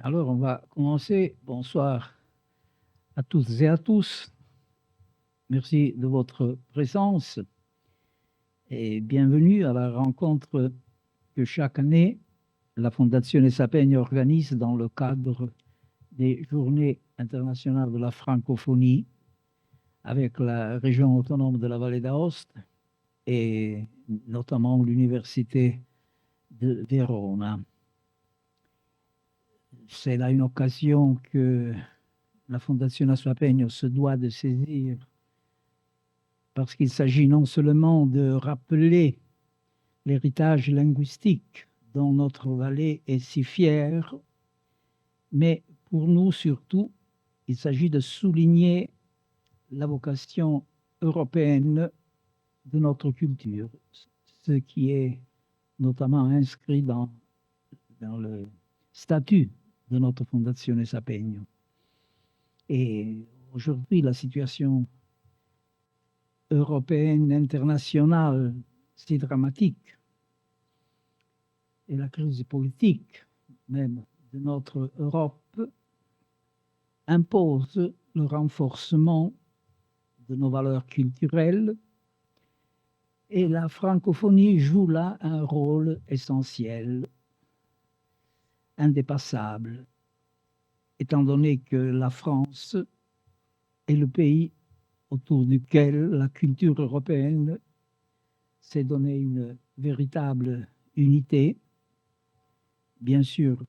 Alors, on va commencer. Bonsoir à toutes et à tous. Merci de votre présence et bienvenue à la rencontre que chaque année, la Fondazione Sapegno organise dans le cadre des Journées internationales de la francophonie avec la région autonome de la Vallée d'Aoste et notamment l'Université de Verona. C'est là une occasion que la Fondazione Sapegno se doit de saisir parce qu'il s'agit non seulement de rappeler l'héritage linguistique dont notre vallée est si fière, mais pour nous surtout, il s'agit de souligner la vocation européenne de notre culture, ce qui est notamment inscrit dans le statut de notre Fondazione Sapegno. Et aujourd'hui, la situation européenne, internationale, si dramatique, et la crise politique même de notre Europe impose le renforcement de nos valeurs culturelles et la francophonie joue là un rôle essentiel, indépassable, étant donné que la France est le pays autour duquel la culture européenne s'est donné une véritable unité, bien sûr,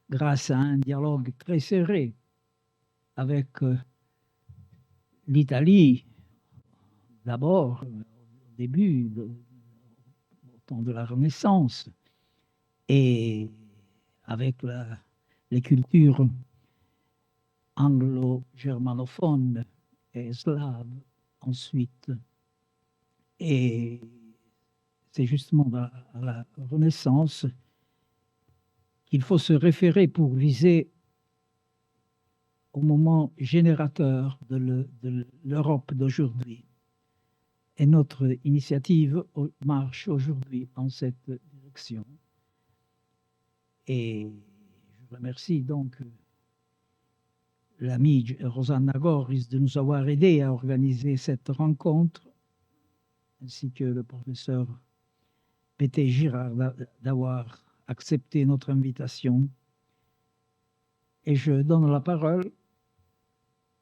grâce à un dialogue très serré avec l'Italie, d'abord, au début, au temps de la Renaissance, et avec les cultures anglo-germanophones et slaves ensuite. Et c'est justement à la Renaissance qu'il faut se référer pour viser au moment générateur de l'Europe d'aujourd'hui. Et notre initiative marche aujourd'hui en cette direction. Et je remercie donc l'amie Rosanna Goris de nous avoir aidés à organiser cette rencontre, ainsi que le professeur Pété Girard d'avoir accepté notre invitation. Et je donne la parole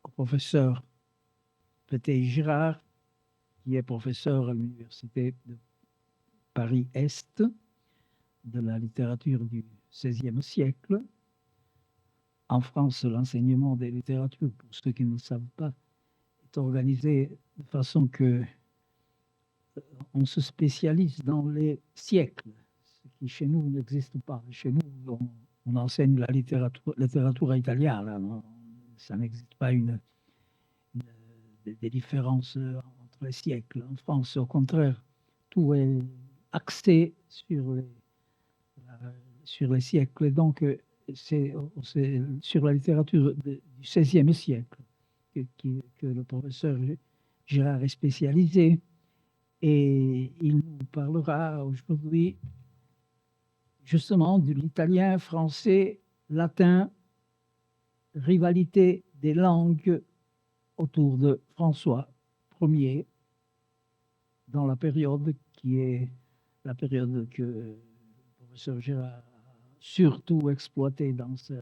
au professeur Pété Girard, qui est professeur à l'Université de Paris-Est de la littérature du XVIe siècle. En France, l'enseignement des littératures, pour ceux qui ne le savent pas, est organisé de façon que on se spécialise dans les siècles, ce qui chez nous n'existe pas. Chez nous, on enseigne la littérature italienne, ça n'existe pas des différences entre les siècles. En France, au contraire, tout est axé sur les siècles. Et donc, c'est sur la littérature du XVIe siècle que le professeur Girard est spécialisé. Et il nous parlera aujourd'hui justement de l'italien, français, latin, rivalité des langues autour de François Ier, dans la période qui est la période que le professeur Girard a surtout exploitée dans ses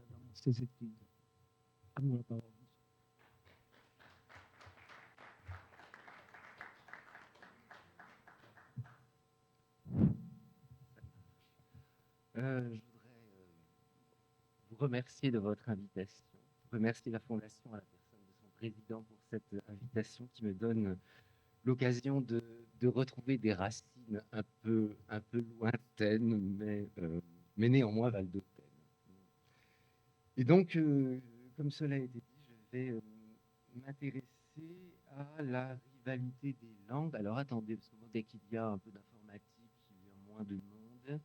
études. À vous la parole. Je voudrais vous remercier de votre invitation, remercier la Fondation à la personne de son président pour cette invitation qui me donne l'occasion de retrouver des racines un peu lointaines, mais néanmoins valdôtaines. Et donc, comme cela a été dit, je vais m'intéresser à la rivalité des langues. Alors attendez, parce que dès qu'il y a un peu d'informatique, il y a moins de monde.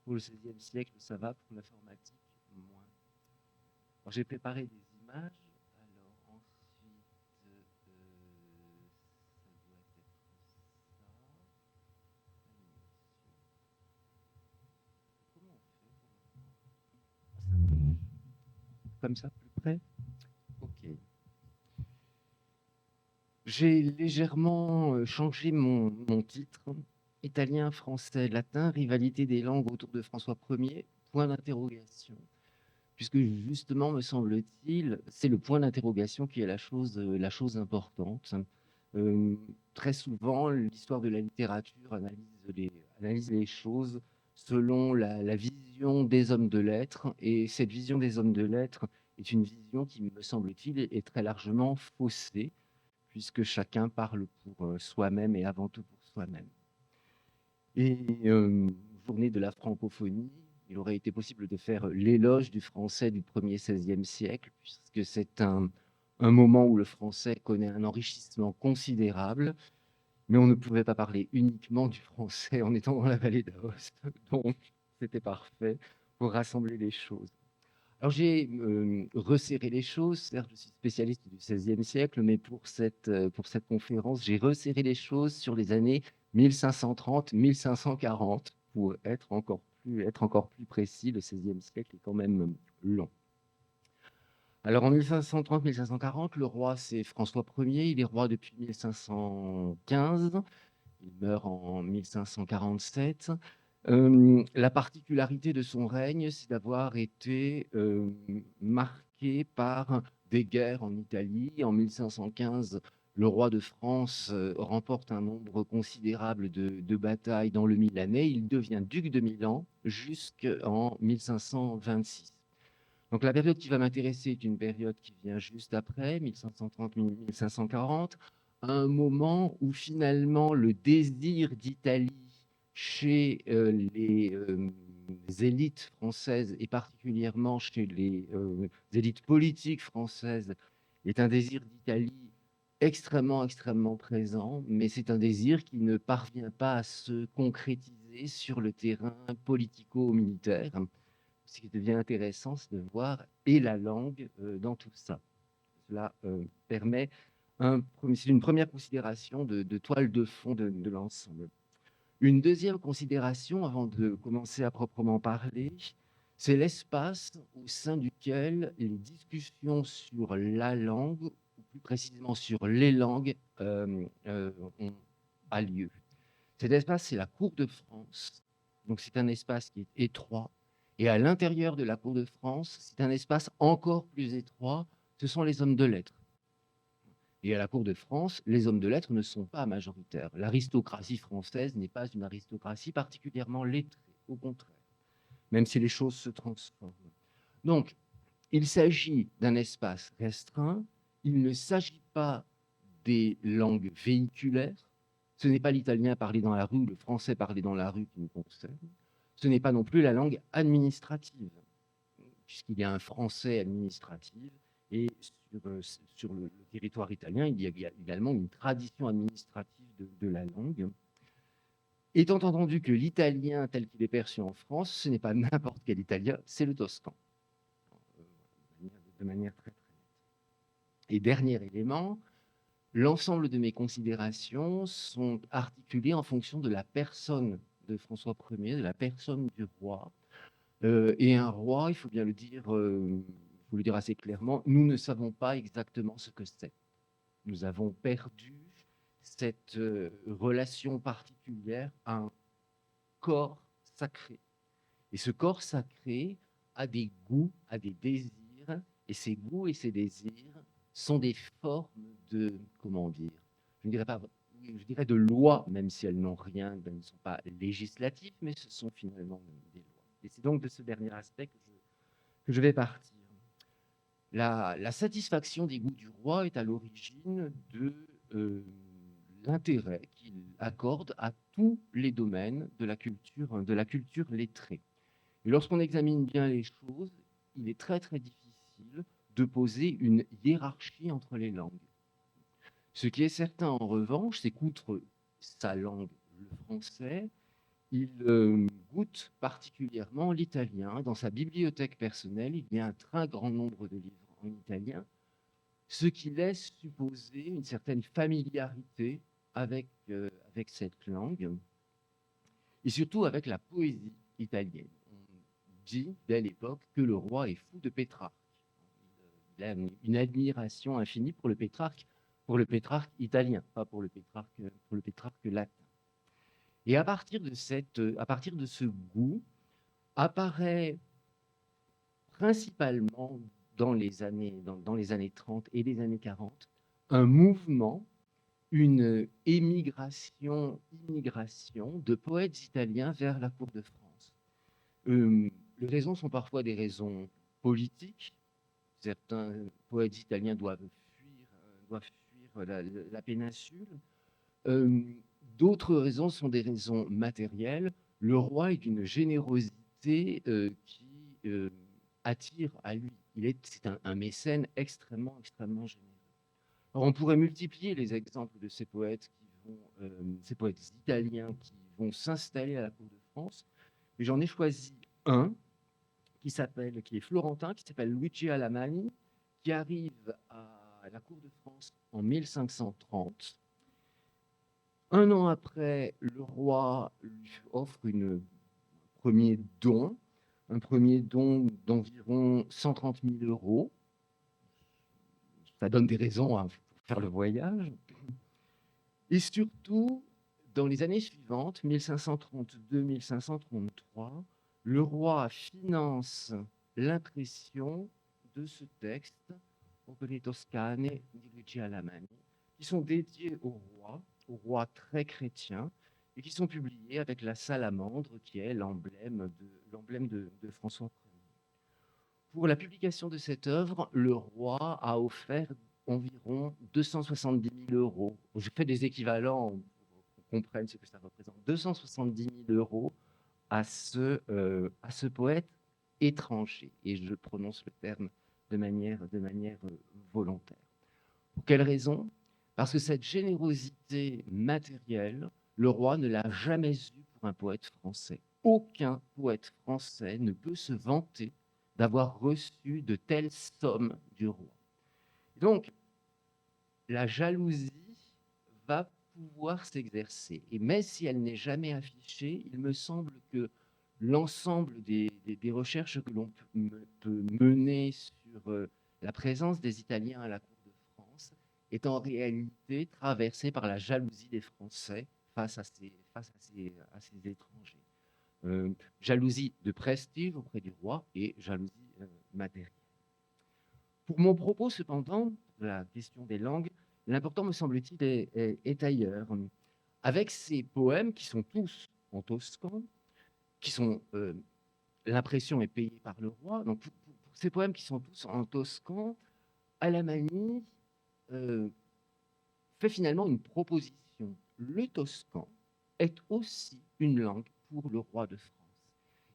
Pour le XVIe siècle, ça va, pour l'informatique, moins. Alors, j'ai préparé des images. Alors, ensuite, ça doit être ça. Comment on fait pour... comme ça, plus près? Ok. J'ai légèrement changé mon titre. Italien, français, latin, rivalité des langues autour de François Ier, point d'interrogation. Puisque justement, me semble-t-il, c'est le point d'interrogation qui est la chose importante. Euh, Très souvent, l'histoire de la littérature analyse les choses selon la vision des hommes de lettres, et cette vision des hommes de lettres est une vision qui, me semble-t-il, est très largement faussée, puisque chacun parle pour soi-même et avant tout pour soi-même. Et journée de la francophonie, il aurait été possible de faire l'éloge du français du 1er XVIe siècle, puisque c'est un moment où le français connaît un enrichissement considérable, mais on ne pouvait pas parler uniquement du français en étant dans la vallée d'Aoste. Donc, c'était parfait pour rassembler les choses. Alors, j'ai resserré les choses. Certes, je suis spécialiste du XVIe siècle, mais pour cette conférence, j'ai resserré les choses sur les années 1530-1540 pour être encore plus précis. Le XVIe siècle est quand même long. Alors, en 1530-1540, le roi, c'est François Ier. Il est roi depuis 1515. Il meurt en 1547. La particularité de son règne, c'est d'avoir été marqué par des guerres en Italie. En 1515, le roi de France remporte un nombre considérable de batailles dans le Milanais. Il devient duc de Milan jusqu'en 1526. Donc la période qui va m'intéresser est une période qui vient juste après, 1530-1540, un moment où finalement le désir d'Italie chez les élites françaises, et particulièrement chez les élites politiques françaises, est un désir d'Italie extrêmement présent, mais c'est un désir qui ne parvient pas à se concrétiser sur le terrain politico-militaire. Ce qui devient intéressant, c'est de voir et la langue dans tout ça. Cela permet c'est une première considération de toile de fond de l'ensemble. Une deuxième considération, avant de commencer à proprement parler, c'est l'espace au sein duquel les discussions sur la langue, ou plus précisément sur les langues, ont a lieu. Cet espace, c'est la cour de France. Donc c'est un espace qui est étroit. Et à l'intérieur de la cour de France, c'est un espace encore plus étroit. Ce sont les hommes de lettres. Et à la cour de France, les hommes de lettres ne sont pas majoritaires. L'aristocratie française n'est pas une aristocratie particulièrement lettrée, au contraire, même si les choses se transforment. Donc, il s'agit d'un espace restreint. Il ne s'agit pas des langues véhiculaires. Ce n'est pas l'italien parlé dans la rue ou le français parlé dans la rue qui nous concerne. Ce n'est pas non plus la langue administrative, puisqu'il y a un français administratif, et sur le territoire italien, il y a également une tradition administrative de la langue. Étant entendu que l'italien tel qu'il est perçu en France, ce n'est pas n'importe quel italien, c'est le toscan, de manière très nette. Et dernier élément, l'ensemble de mes considérations sont articulées en fonction de la personne de François Ier, de la personne du roi. Et un roi, il faut bien le dire, faut le dire assez clairement, nous ne savons pas exactement ce que c'est. Nous avons perdu cette relation particulière à un corps sacré. Et ce corps sacré a des goûts, a des désirs, et ces goûts et ces désirs sont des formes de, comment dire, je ne dirais pas, je dirais de lois, même si elles n'ont rien, elles ne sont pas législatives, mais ce sont finalement des lois. Et c'est donc de ce dernier aspect que je vais partir. La satisfaction des goûts du roi est à l'origine de l'intérêt qu'il accorde à tous les domaines de la culture lettrée. Et lorsqu'on examine bien les choses, il est très difficile de poser une hiérarchie entre les langues. Ce qui est certain en revanche, c'est qu'outre sa langue, le français, il goûte particulièrement l'italien. Dans sa bibliothèque personnelle, il y a un très grand nombre de livres en italien, ce qui laisse supposer une certaine familiarité avec cette langue, et surtout avec la poésie italienne. On dit dès l'époque que le roi est fou de Pétrarque. il a une admiration infinie pour le Pétrarque italien, pas pour le Pétrarque latin. Et à partir de ce goût, apparaît principalement dans les années 30 et les années 40, un mouvement, une immigration de poètes italiens vers la cour de France. Les raisons sont parfois des raisons politiques. Certains poètes italiens doivent fuir la péninsule. D'autres raisons sont des raisons matérielles. Le roi est d'une générosité qui attire à lui. C'est un mécène extrêmement généreux. Alors, on pourrait multiplier les exemples de ces poètes italiens qui vont s'installer à la cour de France, mais j'en ai choisi un qui est florentin, qui s'appelle Luigi Alamani, qui arrive à la cour de France en 1530. Un an après, le roi lui offre un premier don d'environ 130 000 euros. Ça donne des raisons à faire le voyage. Et surtout, dans les années suivantes, 1532-1533, le roi finance l'impression de ce texte, Opere Toscane di Luigi Alamani, qui sont dédiés au roi très chrétien, et qui sont publiés avec la salamandre, qui est l'emblème de François Ier. Pour la publication de cette œuvre, le roi a offert environ 270 000 euros. Je fais des équivalents pour qu'on comprenne ce que ça représente. 270 000 euros à ce poète étranger. Et je prononce le terme de manière volontaire. Pour quelle raison ? Parce que cette générosité matérielle, le roi ne l'a jamais eue pour un poète français. Aucun poète français ne peut se vanter d'avoir reçu de telles sommes du roi. Donc, la jalousie va pouvoir s'exercer. Et même si elle n'est jamais affichée, il me semble que l'ensemble des recherches que l'on peut mener sur la présence des Italiens à la cour de France est en réalité traversée par la jalousie des Français face à ces étrangers. Jalousie de prestige auprès du roi et jalousie matérielle. Pour mon propos, cependant, la question des langues, l'important, me semble-t-il, est ailleurs. Avec ces poèmes qui sont tous en toscan, qui sont l'impression est payée par le roi. Donc, pour ces poèmes qui sont tous en toscan, Alamani fait finalement une proposition. Le toscan est aussi une langue pour le roi de France.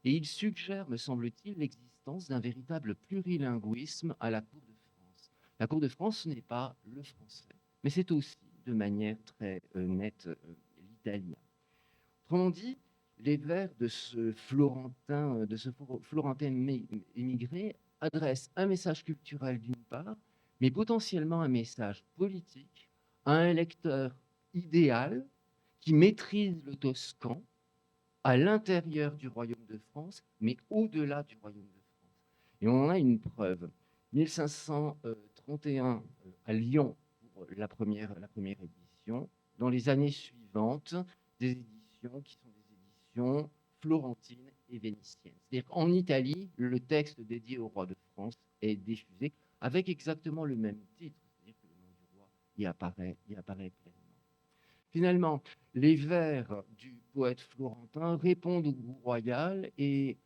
Et il suggère, me semble-t-il, l'existence d'un véritable plurilinguisme à la cour de France. La cour de France, ce n'est pas le français, mais c'est aussi, de manière très nette, l'italien. Autrement dit, les vers de ce Florentin émigré adressent un message culturel d'une part, mais potentiellement un message politique à un lecteur idéal qui maîtrise le toscan à l'intérieur du royaume de France, mais au-delà du royaume de France. Et on en a une preuve. 1531 à Lyon pour la première édition. Dans les années suivantes, des éditions qui sont des éditions florentines et vénitiennes. C'est-à-dire qu'en Italie, le texte dédié au roi de France est diffusé avec exactement le même titre, c'est-à-dire que le nom du roi y apparaît pleinement. Finalement, les vers du poète florentin répondent au goût royal et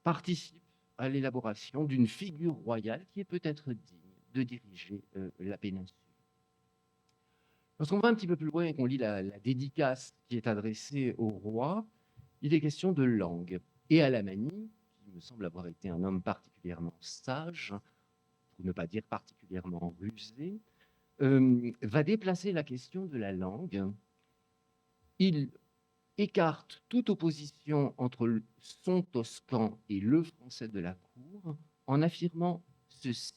participent à l'élaboration d'une figure royale qui est peut-être digne de diriger la péninsule. Lorsqu'on va un petit peu plus loin et qu'on lit la dédicace qui est adressée au roi, il est question de langue. Et Alamani, qui me semble avoir été un homme particulièrement sage, pour ne pas dire particulièrement rusé, va déplacer la question de la langue. Il écarte toute opposition entre son toscan et le français de la cour en affirmant ceci: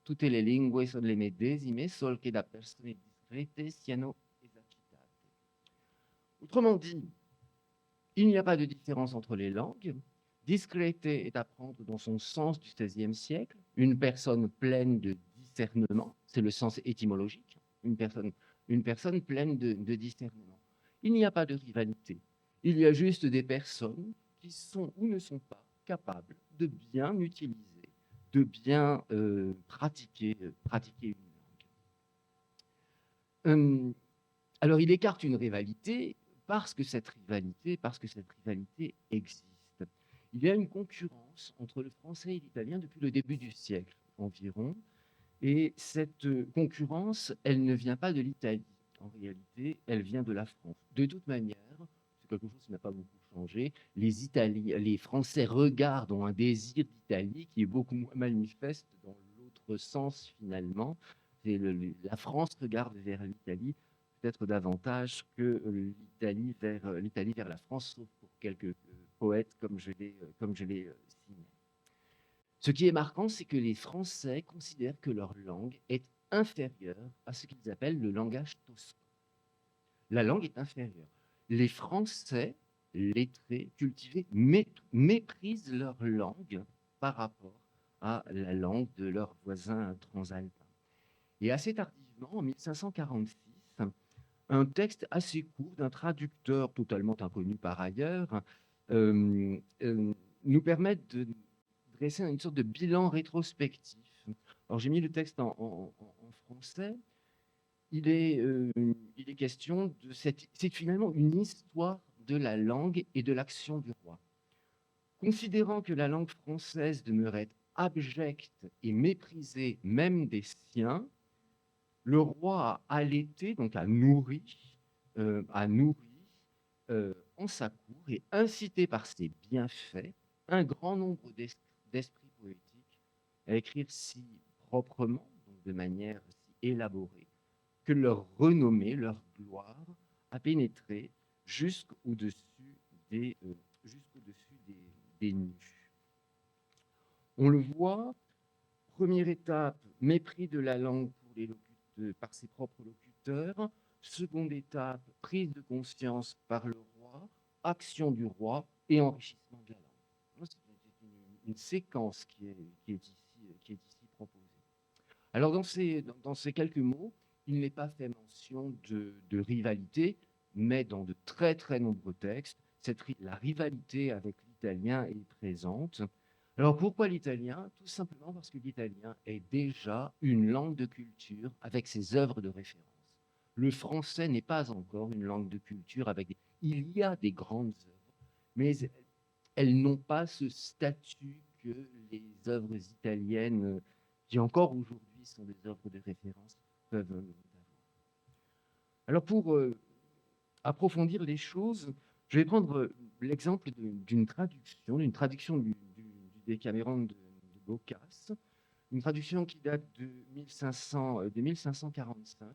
tutte le lingue sono le medesime, sol che da persone discrete siano esercitate. Autrement dit, il n'y a pas de différence entre les langues, Discrete est à prendre dans son sens du XVIe siècle, une personne pleine de discernement, c'est le sens étymologique, une personne pleine de discernement. Il n'y a pas de rivalité, il y a juste des personnes qui sont ou ne sont pas capables de bien utiliser, de bien pratiquer une langue. Alors il écarte une rivalité parce que cette rivalité existe. Il y a une concurrence entre le français et l'italien depuis le début du siècle environ, et cette concurrence, elle ne vient pas de l'Italie. En réalité, elle vient de la France. De toute manière, c'est quelque chose qui n'a pas beaucoup changé. Les Français regardent, ont un désir d'Italie qui est beaucoup moins manifeste dans l'autre sens finalement. La France regarde vers l'Italie peut-être davantage que l'Italie vers la France, sauf pour quelques poètes comme je l'ai signé. Ce qui est marquant, c'est que les Français considèrent que leur langue est inférieure à ce qu'ils appellent le langage toscan. La langue est inférieure. Les Français, lettrés, cultivés, méprisent leur langue par rapport à la langue de leurs voisins transalpins. Et assez tardivement, en 1546, un texte assez court d'un traducteur totalement inconnu par ailleurs nous permet de dresser une sorte de bilan rétrospectif. Alors j'ai mis le texte en français. Il est question de c'est finalement une histoire de la langue et de l'action du roi. Considérant que la langue française demeurait abjecte et méprisée même des siens, le roi a allaité, donc a nourri en sa cour et incité par ses bienfaits un grand nombre d'esprits poétiques à écrire si proprement, donc de manière si élaborée, que leur renommée, leur gloire a pénétré jusqu'au-dessus des nues. On le voit, première étape, mépris de la langue par ses propres locuteurs. Seconde étape, prise de conscience par le roi, action du roi et enrichissement de la langue. C'est une séquence qui est ici proposée. Alors dans ces quelques mots, il n'est pas fait mention de rivalité, mais dans de très très nombreux textes, la rivalité avec l'italien est présente. Alors pourquoi l'italien? Tout simplement parce que l'italien est déjà une langue de culture avec ses œuvres de référence. Le français n'est pas encore une langue de culture avec Il y a des grandes œuvres, mais elles n'ont pas ce statut que les œuvres italiennes, qui encore aujourd'hui sont des œuvres de référence, peuvent avoir. Alors pour approfondir les choses, je vais prendre l'exemple d'une traduction du Décaméron de Boccace, une traduction qui date de 1545.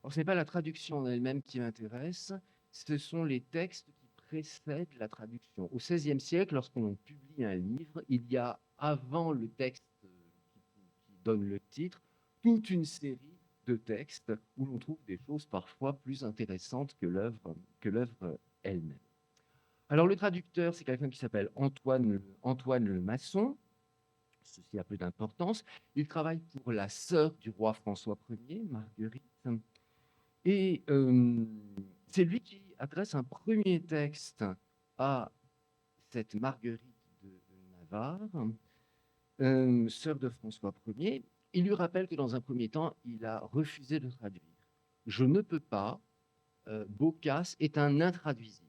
Alors, ce n'est pas la traduction en elle-même qui m'intéresse, ce sont les textes qui précèdent la traduction. Au XVIe siècle, lorsqu'on publie un livre, il y a, avant le texte qui donne le titre, toute une série de textes où l'on trouve des choses parfois plus intéressantes que l'œuvre elle-même. Alors, le traducteur, c'est quelqu'un qui s'appelle Antoine Le Maçon. Ceci a peu d'importance. Il travaille pour la sœur du roi François Ier, Marguerite. Et c'est lui qui adresse un premier texte à cette Marguerite de Navarre, sœur de François Ier. Il lui rappelle que dans un premier temps, il a refusé de traduire. Je ne peux pas, Boccace est un intraduisible.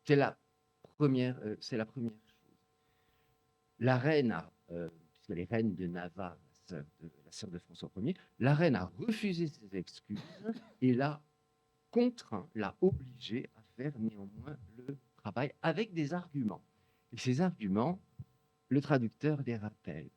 C'est la première chose. La reine puisqu'elle est reine de Navarre, la sœur de François Ier, la reine a refusé ses excuses et l'a contraint, l'a obligé à faire néanmoins le travail avec des arguments. Et ces arguments, le traducteur les rappelle.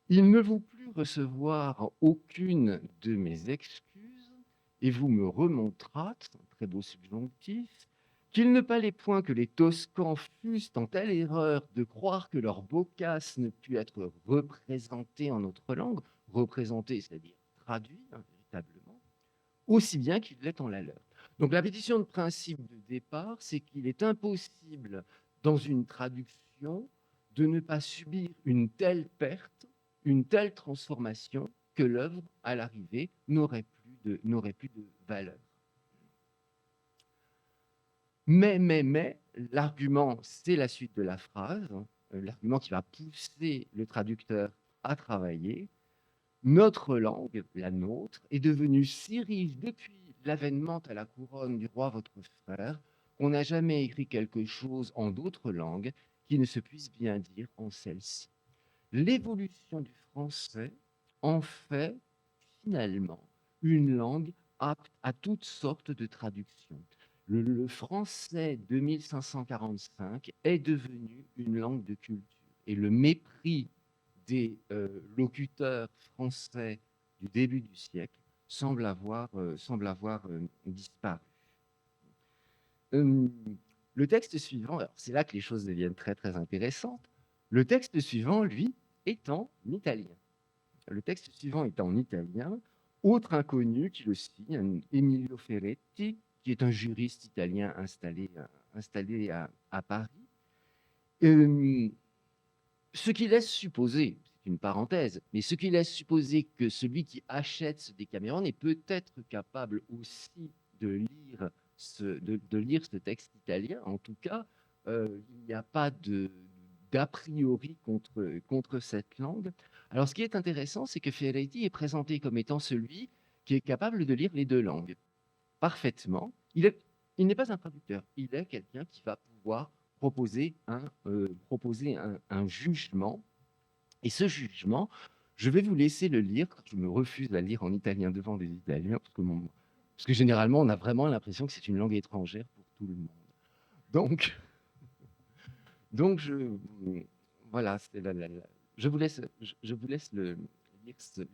Il ne vous plus recevoir aucune de mes excuses, et vous me remontrâtes, un très beau subjonctif, qu'il ne fallait point que les Toscans fussent en telle erreur de croire que leur Boccace ne put être représenté en notre langue, représenté, c'est-à-dire traduit, véritablement, aussi bien qu'il l'est en la leur. Donc la pétition de principe de départ, c'est qu'il est impossible dans une traduction, de ne pas subir une telle perte, une telle transformation, que l'œuvre, à l'arrivée, n'aurait plus de valeur. Mais, l'argument, c'est la suite de la phrase, l'argument qui va pousser le traducteur à travailler. Notre langue, la nôtre, est devenue si riche depuis l'avènement à la couronne du roi votre frère, qu'on n'a jamais écrit quelque chose en d'autres langues qui ne se puisse bien dire en celle-ci. L'évolution du français en fait finalement une langue apte à toutes sortes de traductions. Le français de 1545 est devenu une langue de culture et le mépris des locuteurs français du début du siècle semble avoir disparu. Le texte suivant, alors c'est là que les choses deviennent très très intéressantes. Le texte suivant, lui, est en italien. Le texte suivant est en italien. Autre inconnu qui le signe, Emilio Ferretti, qui est un juriste italien installé à Paris. Ce qui laisse supposer, c'est une parenthèse, mais ce qui laisse supposer que celui qui achète ce Décameron est peut-être capable aussi de lire ce texte italien. En tout cas, il n'y a pas d'a priori contre cette langue. Alors, ce qui est intéressant, c'est que Ferretti est présenté comme étant celui qui est capable de lire les deux langues parfaitement. Il n'est pas un traducteur, il est quelqu'un qui va pouvoir proposer un jugement. Et ce jugement, je vais vous laisser le lire, car je me refuse à lire en italien devant des Italiens, parce que généralement, on a vraiment l'impression que c'est une langue étrangère pour tout le monde. Donc voilà, je vous laisse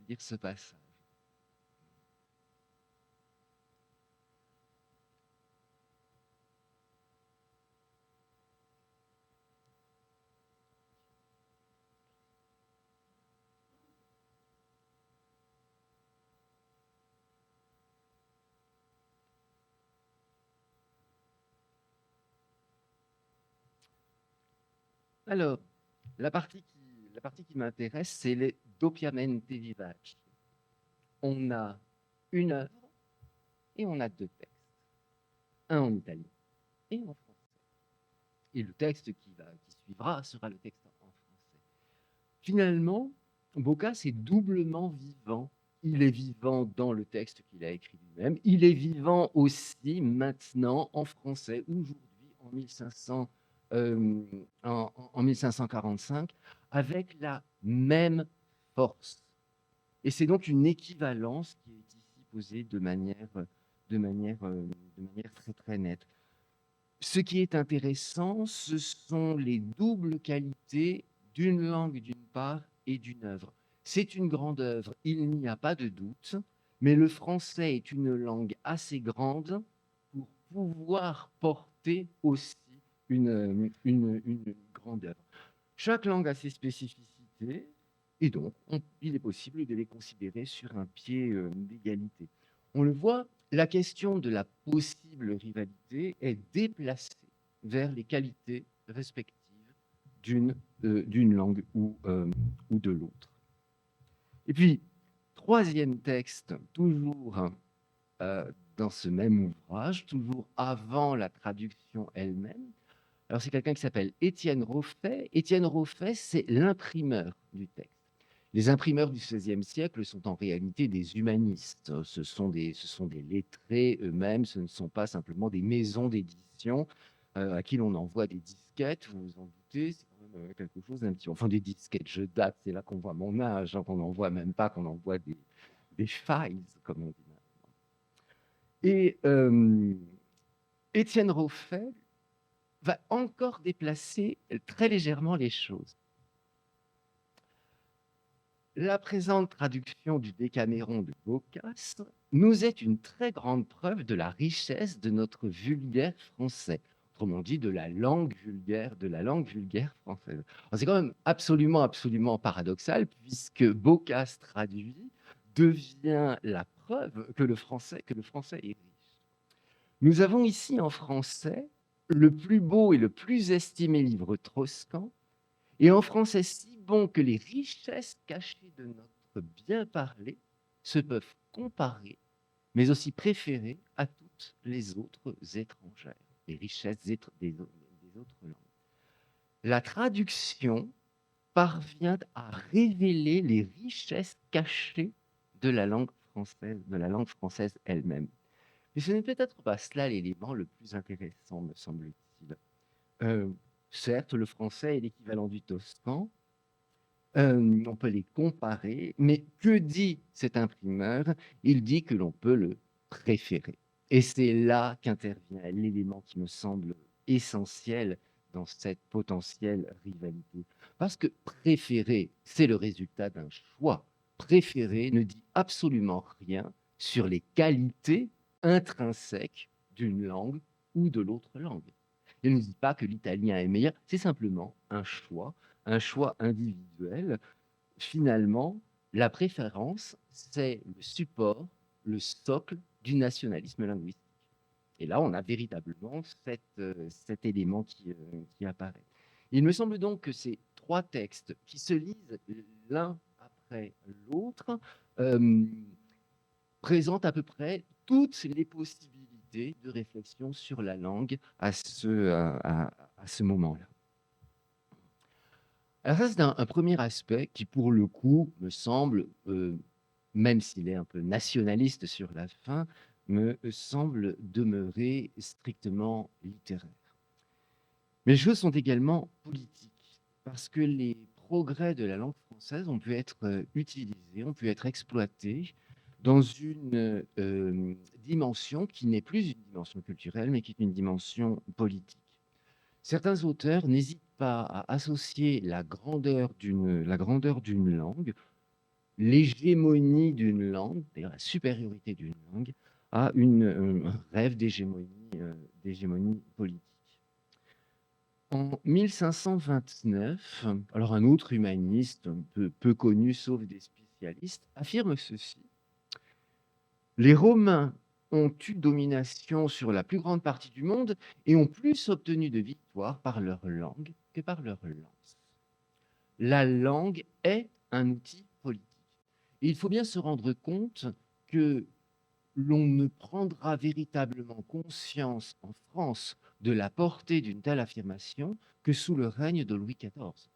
lire ce passage. Alors, la partie qui m'intéresse, c'est les doppiamente vivaci. On a une œuvre et on a deux textes. Un en italien et un en français. Et le texte qui suivra sera le texte en français. Finalement, Boccace est doublement vivant. Il est vivant dans le texte qu'il a écrit lui-même. Il est vivant aussi maintenant en français, aujourd'hui, en 1545, avec la même force. Et c'est donc une équivalence qui est ici posée de manière très très nette. Ce qui est intéressant, ce sont les doubles qualités d'une langue d'une part et d'une œuvre. C'est une grande œuvre, il n'y a pas de doute, mais le français est une langue assez grande pour pouvoir porter aussi une grande œuvre. Chaque langue a ses spécificités et donc il est possible de les considérer sur un pied d'égalité. On le voit, la question de la possible rivalité est déplacée vers les qualités respectives d'une langue ou de l'autre. Et puis, troisième texte, toujours dans ce même ouvrage, toujours avant la traduction elle-même. Alors, c'est quelqu'un qui s'appelle Étienne Roffet. Étienne Roffet, c'est l'imprimeur du texte. Les imprimeurs du XVIe siècle sont en réalité des humanistes. Ce sont des lettrés eux-mêmes, ce ne sont pas simplement des maisons d'édition à qui l'on envoie des disquettes, vous vous en doutez, c'est quand même quelque chose d'un petit... Enfin, des disquettes, je date, c'est là qu'on voit mon âge, hein, qu'on n'envoie même pas, qu'on envoie des files, comme on dit maintenant. Et Étienne Roffet va encore déplacer très légèrement les choses. La présente traduction du Décaméron de Boccace nous est une très grande preuve de la richesse de notre vulgaire français, autrement dit de la langue vulgaire française. C'est quand même absolument paradoxal, puisque Boccace traduit devient la preuve que le français est riche. Nous avons ici en français le plus beau et le plus estimé livre Troscan, et en français si bon que les richesses cachées de notre bien parler se peuvent comparer, mais aussi préférer à toutes les autres étrangères, les richesses des autres langues. La traduction parvient à révéler les richesses cachées de la langue française elle-même. Mais ce n'est peut-être pas cela l'élément le plus intéressant, me semble-t-il. Certes, le français est l'équivalent du toscan, on peut les comparer, mais que dit cet imprimeur? Il dit que l'on peut le préférer. Et c'est là qu'intervient l'élément qui me semble essentiel dans cette potentielle rivalité. Parce que préférer, c'est le résultat d'un choix. Préférer ne dit absolument rien sur les qualités intrinsèques d'une langue ou de l'autre langue. Il ne dit pas que l'italien est meilleur, c'est simplement un choix individuel. Finalement, la préférence, c'est le support, le socle du nationalisme linguistique. Et là, on a véritablement cet élément qui apparaît. Il me semble donc que ces trois textes qui se lisent l'un après l'autre présentent à peu près toutes les possibilités de réflexion sur la langue à ce moment-là. Alors ça, c'est un premier aspect qui, pour le coup, me semble, même s'il est un peu nationaliste sur la fin, me semble demeurer strictement littéraire. Mais les choses sont également politiques, parce que les progrès de la langue française ont pu être utilisés, ont pu être exploités dans une dimension qui n'est plus une dimension culturelle, mais qui est une dimension politique. Certains auteurs n'hésitent pas à associer la grandeur d'une langue, l'hégémonie d'une langue, c'est-à-dire la supériorité d'une langue, à un rêve d'hégémonie politique. En 1529, alors un autre humaniste, peu connu sauf des spécialistes, affirme ceci: les Romains ont eu domination sur la plus grande partie du monde et ont plus obtenu de victoires par leur langue que par leur lance. La langue est un outil politique. Et il faut bien se rendre compte que l'on ne prendra véritablement conscience en France de la portée d'une telle affirmation que sous le règne de Louis XIV.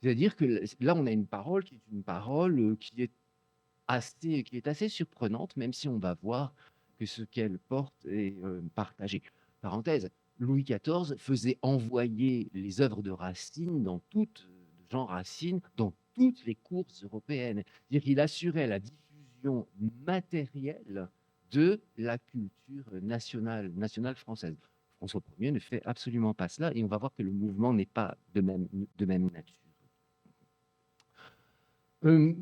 C'est-à-dire que là, on a une parole qui est une parole qui est assez surprenante, même si on va voir que ce qu'elle porte est partagé. Parenthèse, Louis XIV faisait envoyer les œuvres de Racine de Jean Racine dans toutes les cours européennes. C'est-à-dire qu'il assurait la diffusion matérielle de la culture nationale française. François Ier ne fait absolument pas cela, et on va voir que le mouvement n'est pas de même nature.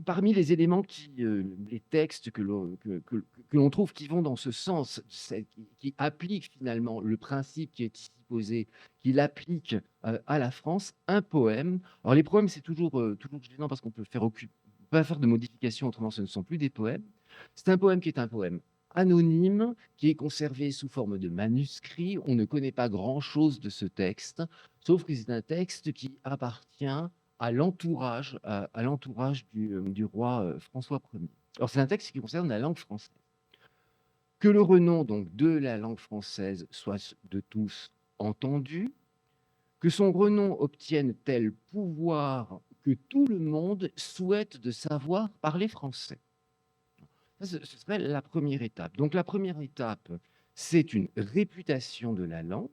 Parmi les éléments les textes que l'on trouve qui vont dans ce sens, qui appliquent finalement le principe qui est ici posé, qui l'applique à la France, un poème. Alors les poèmes, c'est toujours gênant parce qu'on peut pas faire de modifications, autrement ce ne sont plus des poèmes. C'est un poème qui est un poème anonyme, qui est conservé sous forme de manuscrit. On ne connaît pas grand-chose de ce texte, sauf que c'est un texte qui appartient à l'entourage du roi François Ier. Alors c'est un texte qui concerne la langue française. Que le renom donc de la langue française soit de tous entendu, que son renom obtienne tel pouvoir que tout le monde souhaite de savoir parler français. Ça, ce serait la première étape. Donc la première étape, c'est une réputation de la langue.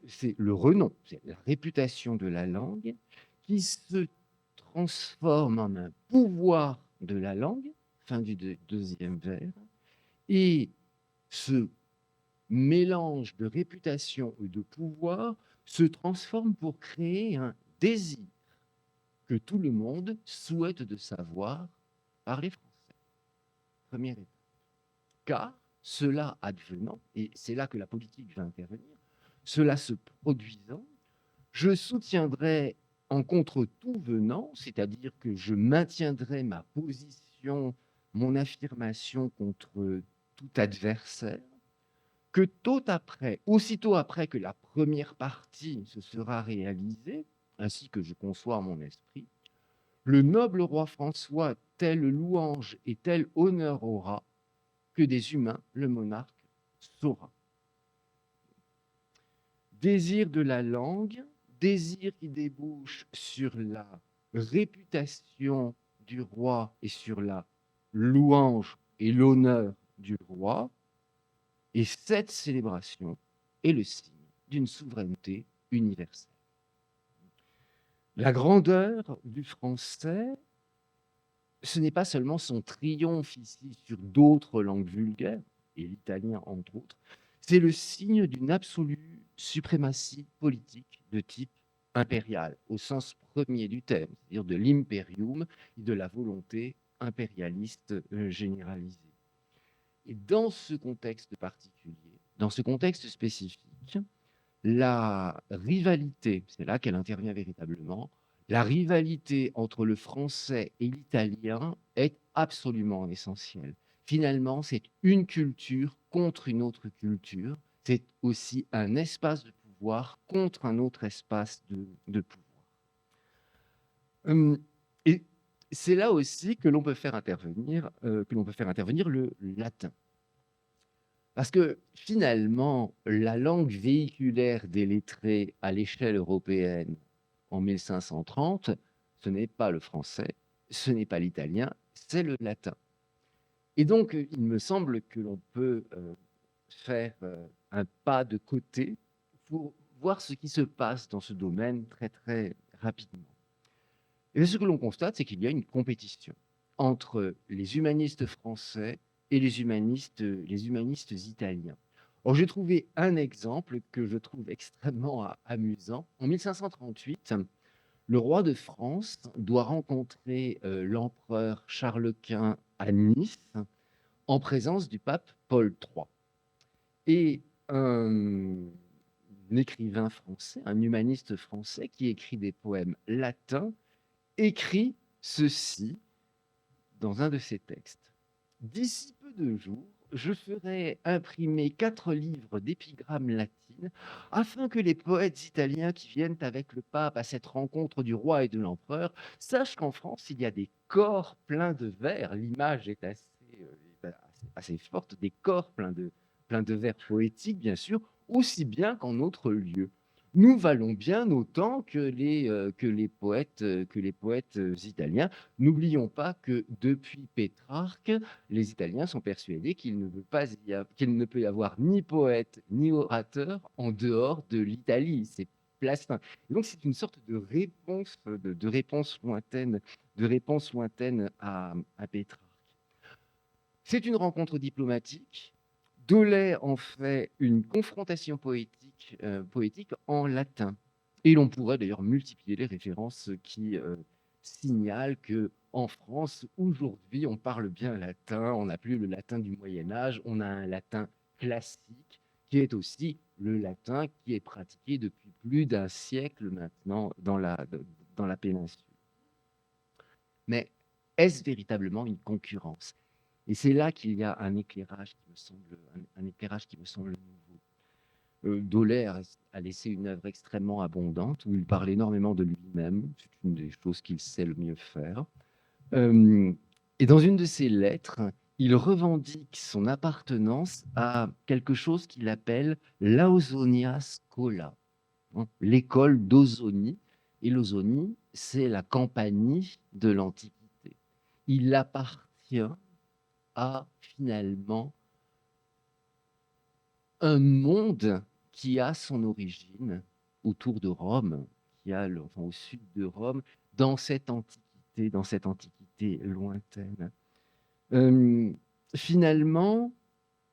C'est le renom, c'est la réputation de la langue qui se transforme en un pouvoir de la langue, fin du deuxième vers, et ce mélange de réputation et de pouvoir se transforme pour créer un désir que tout le monde souhaite de savoir parler français. Première étape. Car cela advenant, et c'est là que la politique va intervenir, cela se produisant, je soutiendrai en contre tout venant, c'est-à-dire que je maintiendrai ma position, mon affirmation contre tout adversaire, que aussitôt après que la première partie se sera réalisée, ainsi que je conçois en mon esprit, le noble roi François telle louange et tel honneur aura que des humains le monarque saura. Désir de la langue, désir qui débouche sur la réputation du roi et sur la louange et l'honneur du roi, et cette célébration est le signe d'une souveraineté universelle. La grandeur du français, ce n'est pas seulement son triomphe ici sur d'autres langues vulgaires, et l'italien entre autres, c'est le signe d'une absolue suprématie politique de type impérial, au sens premier du terme, c'est-à-dire de l'imperium et de la volonté impérialiste généralisée. Et dans ce contexte particulier, dans ce contexte spécifique, la rivalité, c'est là qu'elle intervient véritablement, la rivalité entre le français et l'italien est absolument essentielle. Finalement, c'est une culture contre une autre culture. C'est aussi un espace de pouvoir contre un autre espace de pouvoir. Et c'est là aussi que l'on peut faire intervenir, le latin. Parce que finalement, la langue véhiculaire des lettrés à l'échelle européenne en 1530, ce n'est pas le français, ce n'est pas l'italien, c'est le latin. Et donc, il me semble que l'on peut faire un pas de côté pour voir ce qui se passe dans ce domaine très, très rapidement. Et ce que l'on constate, c'est qu'il y a une compétition entre les humanistes français et les humanistes italiens. Alors, j'ai trouvé un exemple que je trouve extrêmement amusant. En 1538, le roi de France doit rencontrer l'empereur Charles Quint à Nice en présence du pape Paul III. Et un écrivain français, un humaniste français qui écrit des poèmes latins, écrit ceci dans un de ses textes. « D'ici peu de jours, je ferai imprimer 4 livres d'épigrammes latines afin que les poètes italiens qui viennent avec le pape à cette rencontre du roi et de l'empereur sachent qu'en France, il y a des corps pleins de vers. » L'image est assez forte, des corps pleins de vers poétiques, bien sûr, aussi bien qu'en autres lieux. Nous valons bien autant que les poètes italiens. N'oublions pas que depuis Pétrarque, les Italiens sont persuadés qu'il ne peut y avoir ni poète ni orateur en dehors de l'Italie. C'est Plastin. Et donc c'est une sorte de réponse, de réponse lointaine à Pétrarque. C'est une rencontre diplomatique. Doley en fait une confrontation poétique en latin. Et l'on pourrait d'ailleurs multiplier les références qui signalent qu'en France, aujourd'hui, on parle bien latin, on n'a plus le latin du Moyen-Âge, on a un latin classique qui est aussi le latin qui est pratiqué depuis plus d'un siècle maintenant dans la péninsule. Mais est-ce véritablement une concurrence ? Et c'est là qu'il y a un éclairage qui me semble nouveau. Doley a laissé une œuvre extrêmement abondante où il parle énormément de lui-même. C'est une des choses qu'il sait le mieux faire. Et dans une de ses lettres, il revendique son appartenance à quelque chose qu'il appelle l'Ausonia Schola, l'école d'Ausonie. Et l'Ausonie, c'est la Campanie de l'Antiquité. Il appartient à finalement un monde qui a son origine autour de Rome, au sud de Rome, dans cette antiquité lointaine. Finalement,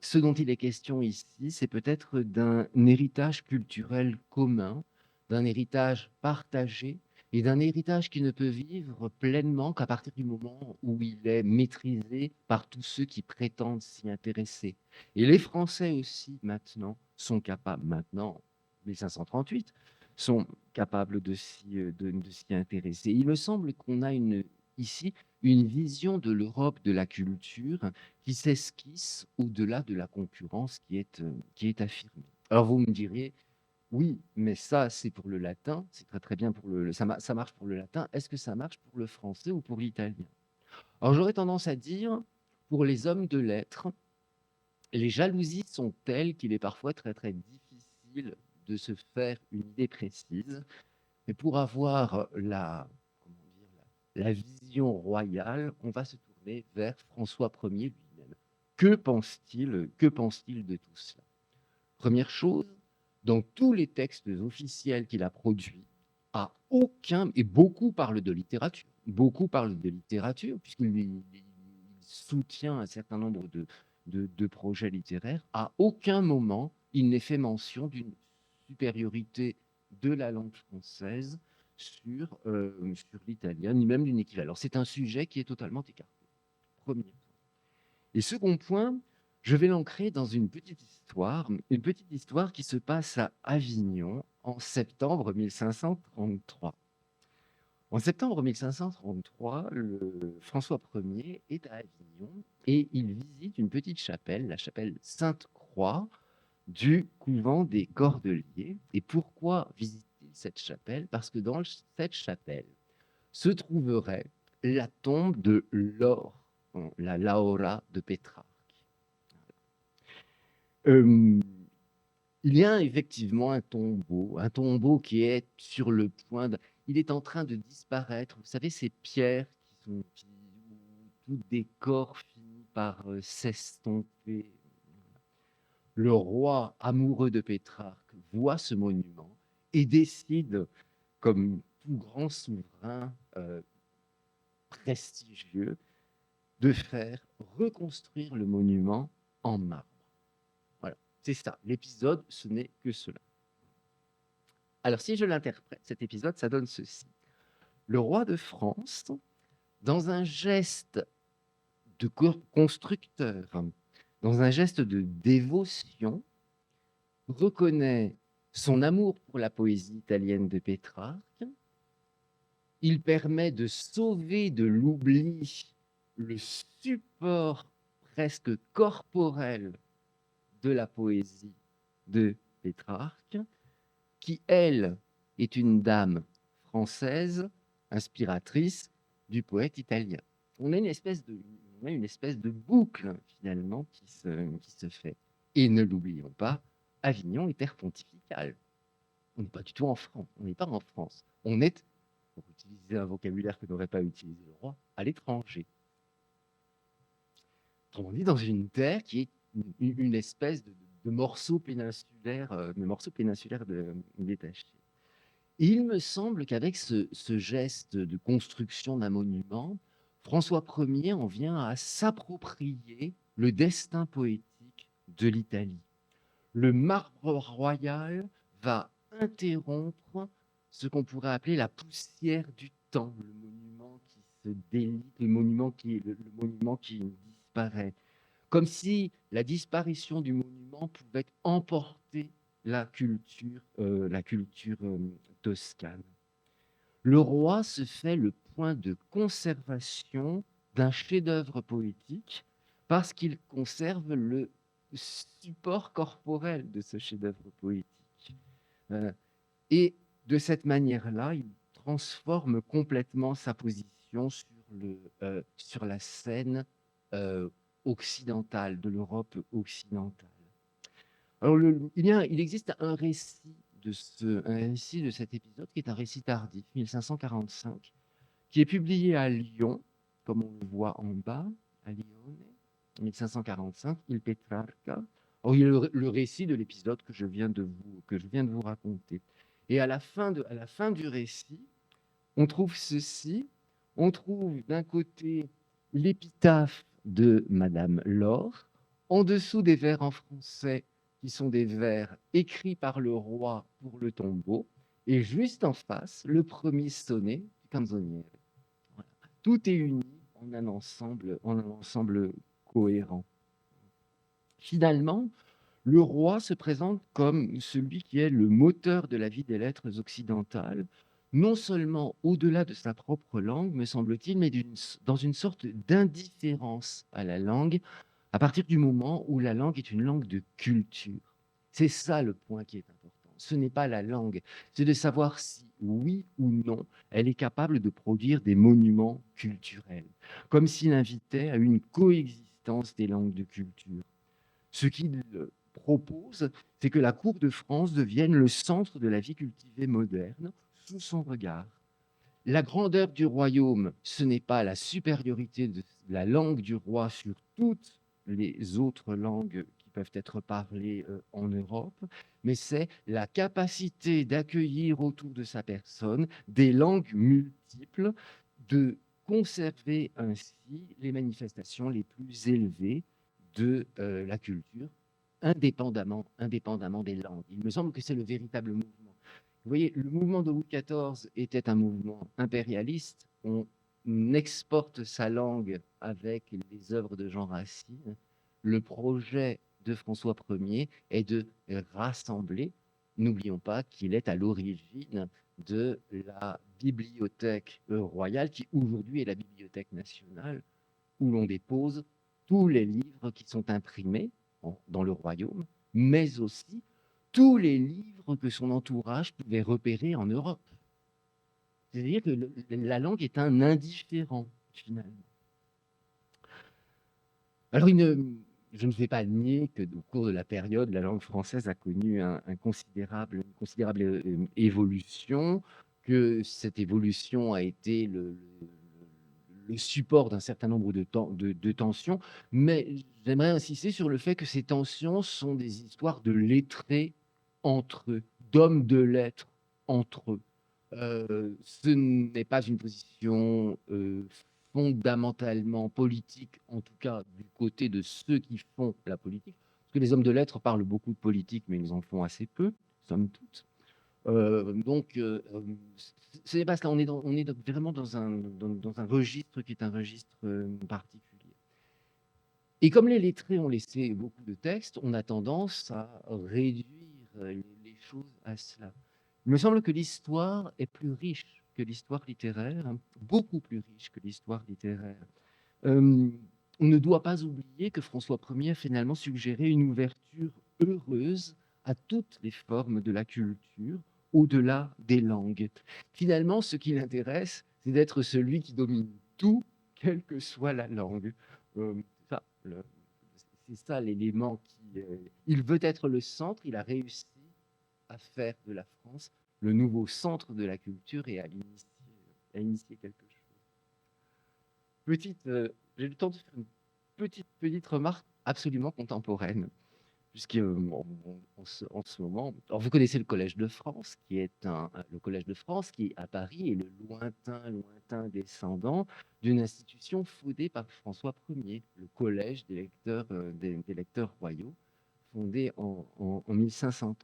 ce dont il est question ici, c'est peut-être d'un héritage culturel commun, d'un héritage partagé, et d'un héritage qui ne peut vivre pleinement qu'à partir du moment où il est maîtrisé par tous ceux qui prétendent s'y intéresser. Et les Français aussi, maintenant, sont capables, 1538, sont capables de s'y intéresser. Il me semble qu'on a ici une vision de l'Europe de la culture qui s'esquisse au-delà de la concurrence qui est affirmée. Alors vous me direz, oui, mais ça c'est pour le latin, c'est très très bien pour ça marche pour le latin, est-ce que ça marche pour le français ou pour l'italien? Alors j'aurais tendance à dire, pour les hommes de lettres, les jalousies sont telles qu'il est parfois très très difficile de se faire une idée précise. Mais pour avoir comment dire, la vision royale, on va se tourner vers François Ier lui-même. Que pense-t-il de tout cela? Première chose, dans tous les textes officiels qu'il a produits, à aucun, et beaucoup parlent de littérature, puisqu'il soutient un certain nombre de projets littéraires, à aucun moment il n'est fait mention d'une supériorité de la langue française sur l'italien, ni même d'une équivalence. C'est un sujet qui est totalement écarté. Premier point. Et second point, je vais l'ancrer dans une petite histoire qui se passe à Avignon en septembre 1533. En septembre 1533, François Ier est à Avignon et il visite une petite chapelle, la chapelle Sainte-Croix du couvent des Cordeliers. Et pourquoi visite-t-il cette chapelle? Parce que dans cette chapelle se trouverait la tombe de Laure, la Laura de Pétrarque. Il y a effectivement un tombeau qui est sur le point il est en train de disparaître. Vous savez, ces pierres où tout décor finit par s'estomper. Le roi amoureux de Pétrarque voit ce monument et décide, comme tout grand souverain prestigieux, de faire reconstruire le monument en marbre. Voilà, c'est ça. L'épisode, ce n'est que cela. Alors, si je l'interprète, cet épisode, ça donne ceci. Le roi de France, dans un geste de constructeur, dans un geste de dévotion, reconnaît son amour pour la poésie italienne de Pétrarque. Il permet de sauver de l'oubli le support presque corporel de la poésie de Pétrarque, qui, elle, est une dame française, inspiratrice du poète italien. On a une espèce de boucle, finalement, qui se fait. Et ne l'oublions pas, Avignon est terre pontificale. On n'est pas du tout en France. On n'est pas en France. On est, pour utiliser un vocabulaire que n'aurait pas utilisé le roi, à l'étranger. On est dans une terre qui est une espèce de morceau péninsulaire, détaché. Et il me semble qu'avec ce geste de construction d'un monument, François Ier en vient à s'approprier le destin poétique de l'Italie. Le marbre royal va interrompre ce qu'on pourrait appeler la poussière du temps, le monument qui se délite, le monument qui disparaît. Comme si la disparition du monument pouvait emporter la culture toscane. Le roi se fait le point de conservation d'un chef-d'œuvre poétique parce qu'il conserve le support corporel de ce chef-d'œuvre poétique. Et de cette manière-là, il transforme complètement sa position sur la scène occidentale, de l'Europe occidentale. Alors, il existe un récit de cet épisode qui est un récit tardif, 1545, qui est publié à Lyon, comme on le voit en bas, à Lyon, 1545, Il Petrarca. Alors, il y a le récit de l'épisode que je viens de vous raconter. Et à la fin du récit, on trouve ceci. On trouve d'un côté l'épitaphe de Madame Laure, en dessous des vers en français qui sont des vers écrits par le roi pour le tombeau, et juste en face, le premier sonnet du canzoniere. Voilà. Tout est uni en un ensemble cohérent. Finalement, le roi se présente comme celui qui est le moteur de la vie des lettres occidentales, non seulement au-delà de sa propre langue, me semble-t-il, mais dans une sorte d'indifférence à la langue, à partir du moment où la langue est une langue de culture. C'est ça le point qui est important. Ce n'est pas la langue, c'est de savoir si, oui ou non, elle est capable de produire des monuments culturels, comme s'il invitait à une coexistence des langues de culture. Ce qu'il propose, c'est que la cour de France devienne le centre de la vie cultivée moderne, sous son regard. La grandeur du royaume, ce n'est pas la supériorité de la langue du roi sur toutes les autres langues qui peuvent être parlées en Europe, mais c'est la capacité d'accueillir autour de sa personne des langues multiples, de conserver ainsi les manifestations les plus élevées de la culture, indépendamment des langues. Il me semble que c'est le véritable mouvement. Vous voyez, le mouvement de Louis XIV était un mouvement impérialiste. On exporte sa langue avec les œuvres de Jean Racine. Le projet de François Ier est de rassembler. N'oublions pas qu'il est à l'origine de la bibliothèque royale, qui aujourd'hui est la Bibliothèque nationale, où l'on dépose tous les livres qui sont imprimés dans le royaume, mais aussi tous les livres que son entourage pouvait repérer en Europe. C'est-à-dire que la langue est un indifférent, finalement. Alors, je ne vais pas nier qu'au cours de la période, la langue française a connu une considérable évolution, que cette évolution a été le support d'un certain nombre de tensions, mais j'aimerais insister sur le fait que ces tensions sont des histoires de lettrés entre eux, d'hommes de lettres entre eux. Ce n'est pas une position fondamentalement politique, en tout cas du côté de ceux qui font la politique, parce que les hommes de lettres parlent beaucoup de politique, mais ils en font assez peu, somme toute. Ce n'est pas cela, on est vraiment dans un registre qui est un registre particulier. Et comme les lettrés ont laissé beaucoup de textes, on a tendance à réduire les choses à cela. Il me semble que l'histoire est plus riche que l'histoire littéraire, hein, beaucoup plus riche que l'histoire littéraire. On ne doit pas oublier que François Ier a finalement suggéré une ouverture heureuse à toutes les formes de la culture, au-delà des langues. Finalement, ce qui l'intéresse, c'est d'être celui qui domine tout, quelle que soit la langue. C'est ça l'élément qui... il veut être le centre, il a réussi à faire de la France le nouveau centre de la culture et à initier quelque chose. J'ai le temps de faire une petite remarque absolument contemporaine, puisqu'en ce moment, alors vous connaissez le Collège de France, qui est le Collège de France qui à Paris est le lointain descendant d'une institution fondée par François Ier, le Collège des lecteurs royaux, fondé en 1530.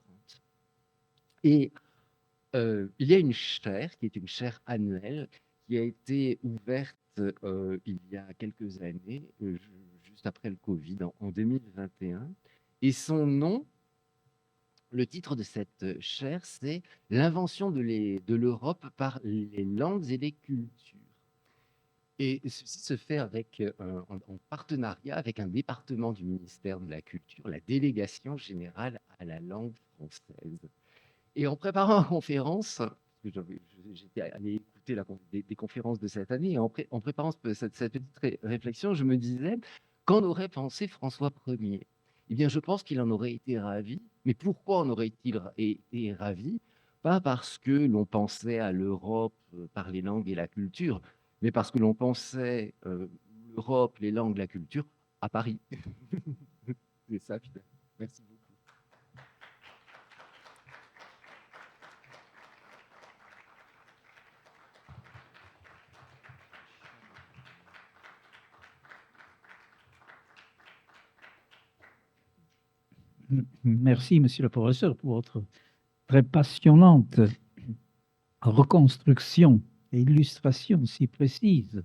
Et il y a une chaire qui est une chaire annuelle qui a été ouverte il y a quelques années, juste après le Covid, en 2021. Et son nom, le titre de cette chaire, c'est « L'invention de l'Europe par les langues et les cultures ». Et ceci se fait en partenariat avec un département du ministère de la Culture, la Délégation générale à la langue française. Et en préparant la conférence, j'étais allé écouter des conférences de cette année, et en préparant cette petite réflexion, je me disais, qu'en aurait pensé François Ier? Eh bien, je pense qu'il en aurait été ravi. Mais pourquoi en aurait-il été ravi? Pas parce que l'on pensait à l'Europe par les langues et la culture, mais parce que l'on pensait l'Europe, les langues, la culture à Paris. C'est ça, finalement. Merci beaucoup. Merci, monsieur le professeur, pour votre très passionnante reconstruction et illustration si précise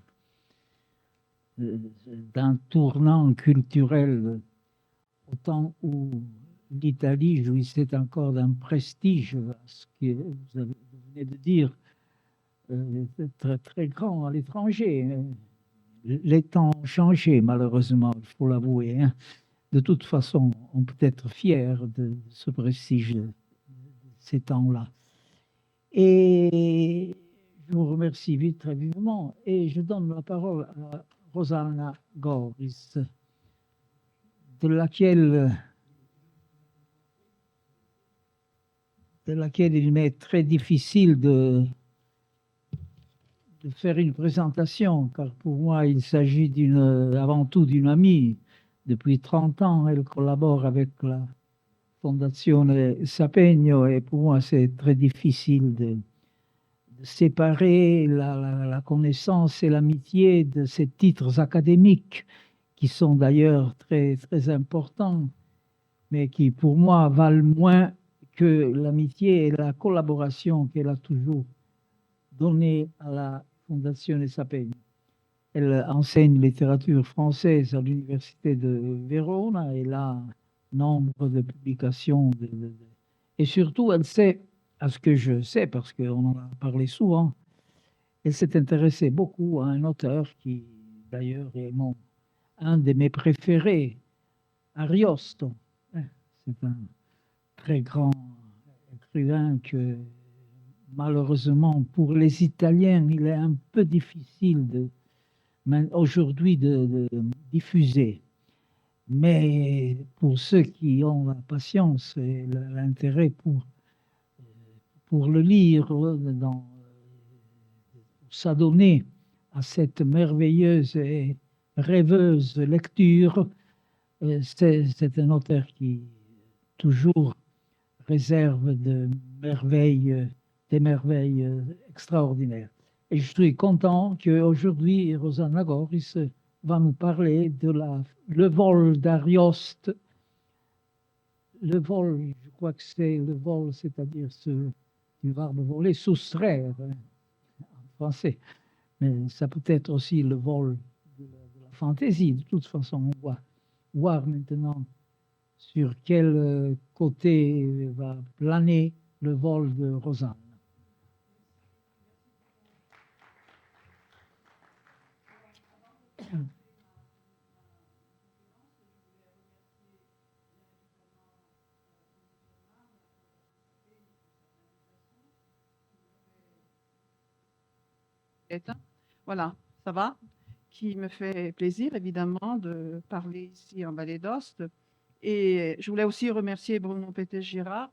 d'un tournant culturel au temps où l'Italie jouissait encore d'un prestige, ce que vous venez de dire, très, très grand à l'étranger. Les temps ont changé, malheureusement, il faut l'avouer, hein. De toute façon, on peut être fier de ce prestige de ces temps-là. Et je vous remercie vite, très vivement. Et je donne la parole à Rosanna Goris, de laquelle il m'est très difficile de faire une présentation, car pour moi, il s'agit avant tout d'une amie. Depuis 30 ans, elle collabore avec la Fondazione Sapegno et pour moi, c'est très difficile de séparer la connaissance et l'amitié de ces titres académiques qui sont d'ailleurs très, très importants, mais qui pour moi valent moins que l'amitié et la collaboration qu'elle a toujours donnée à la Fondazione Sapegno. Elle enseigne littérature française à l'université de Verona et a nombre de publications. Et surtout, elle sait, à ce que je sais, parce qu'on en a parlé souvent, elle s'est intéressée beaucoup à un auteur qui, d'ailleurs, est un de mes préférés, Ariosto. C'est un très grand écrivain que, malheureusement, pour les Italiens, il est un peu difficile aujourd'hui de diffuser. Mais pour ceux qui ont la patience et l'intérêt pour le lire, pour s'adonner à cette merveilleuse et rêveuse lecture, c'est un auteur qui toujours réserve des merveilles extraordinaires. Et je suis content qu'aujourd'hui, Rosanna Goris va nous parler de le vol d'Arioste. Le vol, je crois que c'est le vol, c'est-à-dire du verbe voler, soustraire, hein, en français. Mais ça peut être aussi le vol de la fantaisie. De toute façon, on va voir maintenant sur quel côté va planer le vol de Rosanne. Voilà, ça va? Qui me fait plaisir, évidemment, de parler ici en Vallée d'Aoste. Et je voulais aussi remercier Bruno Pété-Girard,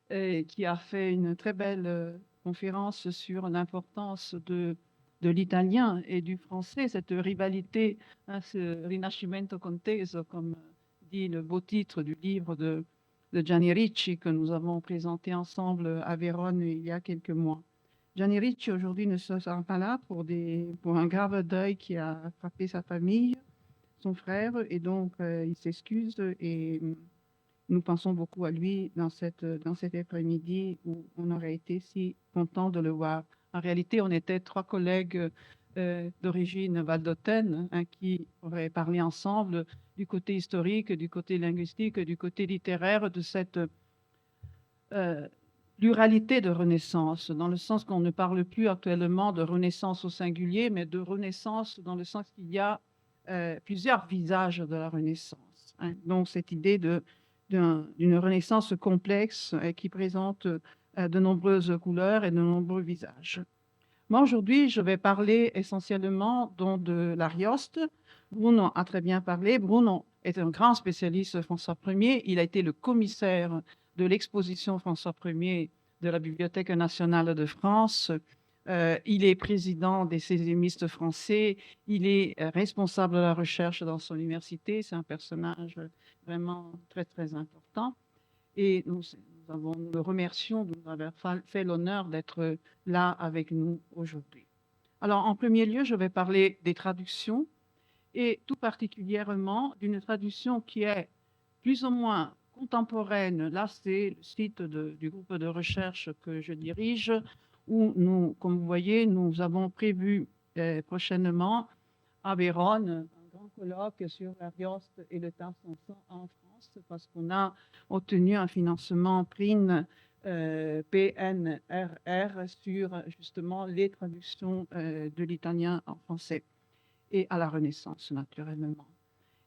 qui a fait une très belle conférence sur l'importance de l'italien et du français, cette rivalité, hein, ce Rinascimento Conteso, comme dit le beau titre du livre de Gianni Ricci que nous avons présenté ensemble à Vérone il y a quelques mois. Gianni Ricci aujourd'hui ne sera pas là pour un grave deuil qui a frappé sa famille, son frère, et donc il s'excuse et nous pensons beaucoup à lui dans cet après-midi où on aurait été si content de le voir. En réalité, on était 3 collègues d'origine valdôtaine, hein, qui auraient parlé ensemble du côté historique, du côté linguistique, du côté littéraire de cette pluralité de Renaissance, dans le sens qu'on ne parle plus actuellement de Renaissance au singulier, mais de Renaissance dans le sens qu'il y a plusieurs visages de la Renaissance, hein. Donc cette idée d'une Renaissance complexe qui présente de nombreuses couleurs et de nombreux visages. Moi, aujourd'hui, je vais parler essentiellement donc, de l'Arioste. Bruno a très bien parlé. Bruno est un grand spécialiste de François Ier. Il a été le commissaire de l'exposition François Ier de la Bibliothèque nationale de France. Il est président des sésémistes français. Il est responsable de la recherche dans son université. C'est un personnage vraiment très, très important. Et nous le remercions de nous avoir fait l'honneur d'être là avec nous aujourd'hui. Alors, en premier lieu, je vais parler des traductions et tout particulièrement d'une traduction qui est plus ou moins contemporaine. Là, c'est le site du groupe de recherche que je dirige, où nous, comme vous voyez, nous avons prévu prochainement à Vérone un grand colloque sur l'Arioste et le Tarsensan en France, parce qu'on a obtenu un financement PRIN PNRR sur justement les traductions de l'italien en français et à la Renaissance, naturellement.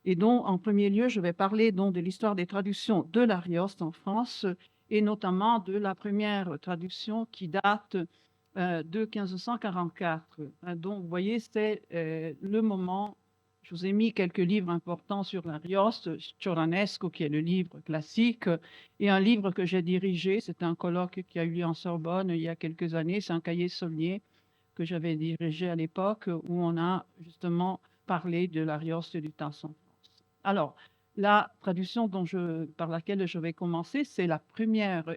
Et donc, en premier lieu, je vais parler donc de l'histoire des traductions de l'Arioste en France et notamment de la première traduction qui date de 1544. Donc, vous voyez, c'est le moment. Je vous ai mis quelques livres importants sur l'Arioste, Cioranesco, qui est le livre classique, et un livre que j'ai dirigé, c'est un colloque qui a eu lieu en Sorbonne il y a quelques années, c'est un cahier Saulnier que j'avais dirigé à l'époque, où on a justement parlé de l'Arioste du Tasse en France. Alors, la traduction par laquelle je vais commencer, c'est la première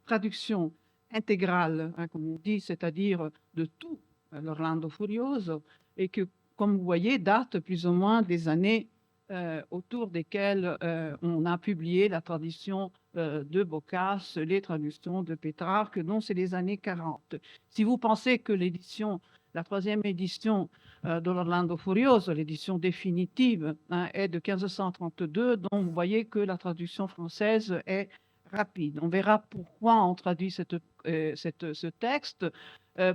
traduction intégrale, comme on dit, c'est-à-dire de tout l'Orlando Furioso, et que, comme vous voyez, date plus ou moins des années autour desquelles on a publié la traduction de Boccace, les traductions de Pétrarque, donc c'est les années 40. Si vous pensez que la troisième édition de l'Orlando Furioso, l'édition définitive, est de 1532, donc vous voyez que la traduction française est rapide. On verra pourquoi on traduit ce texte,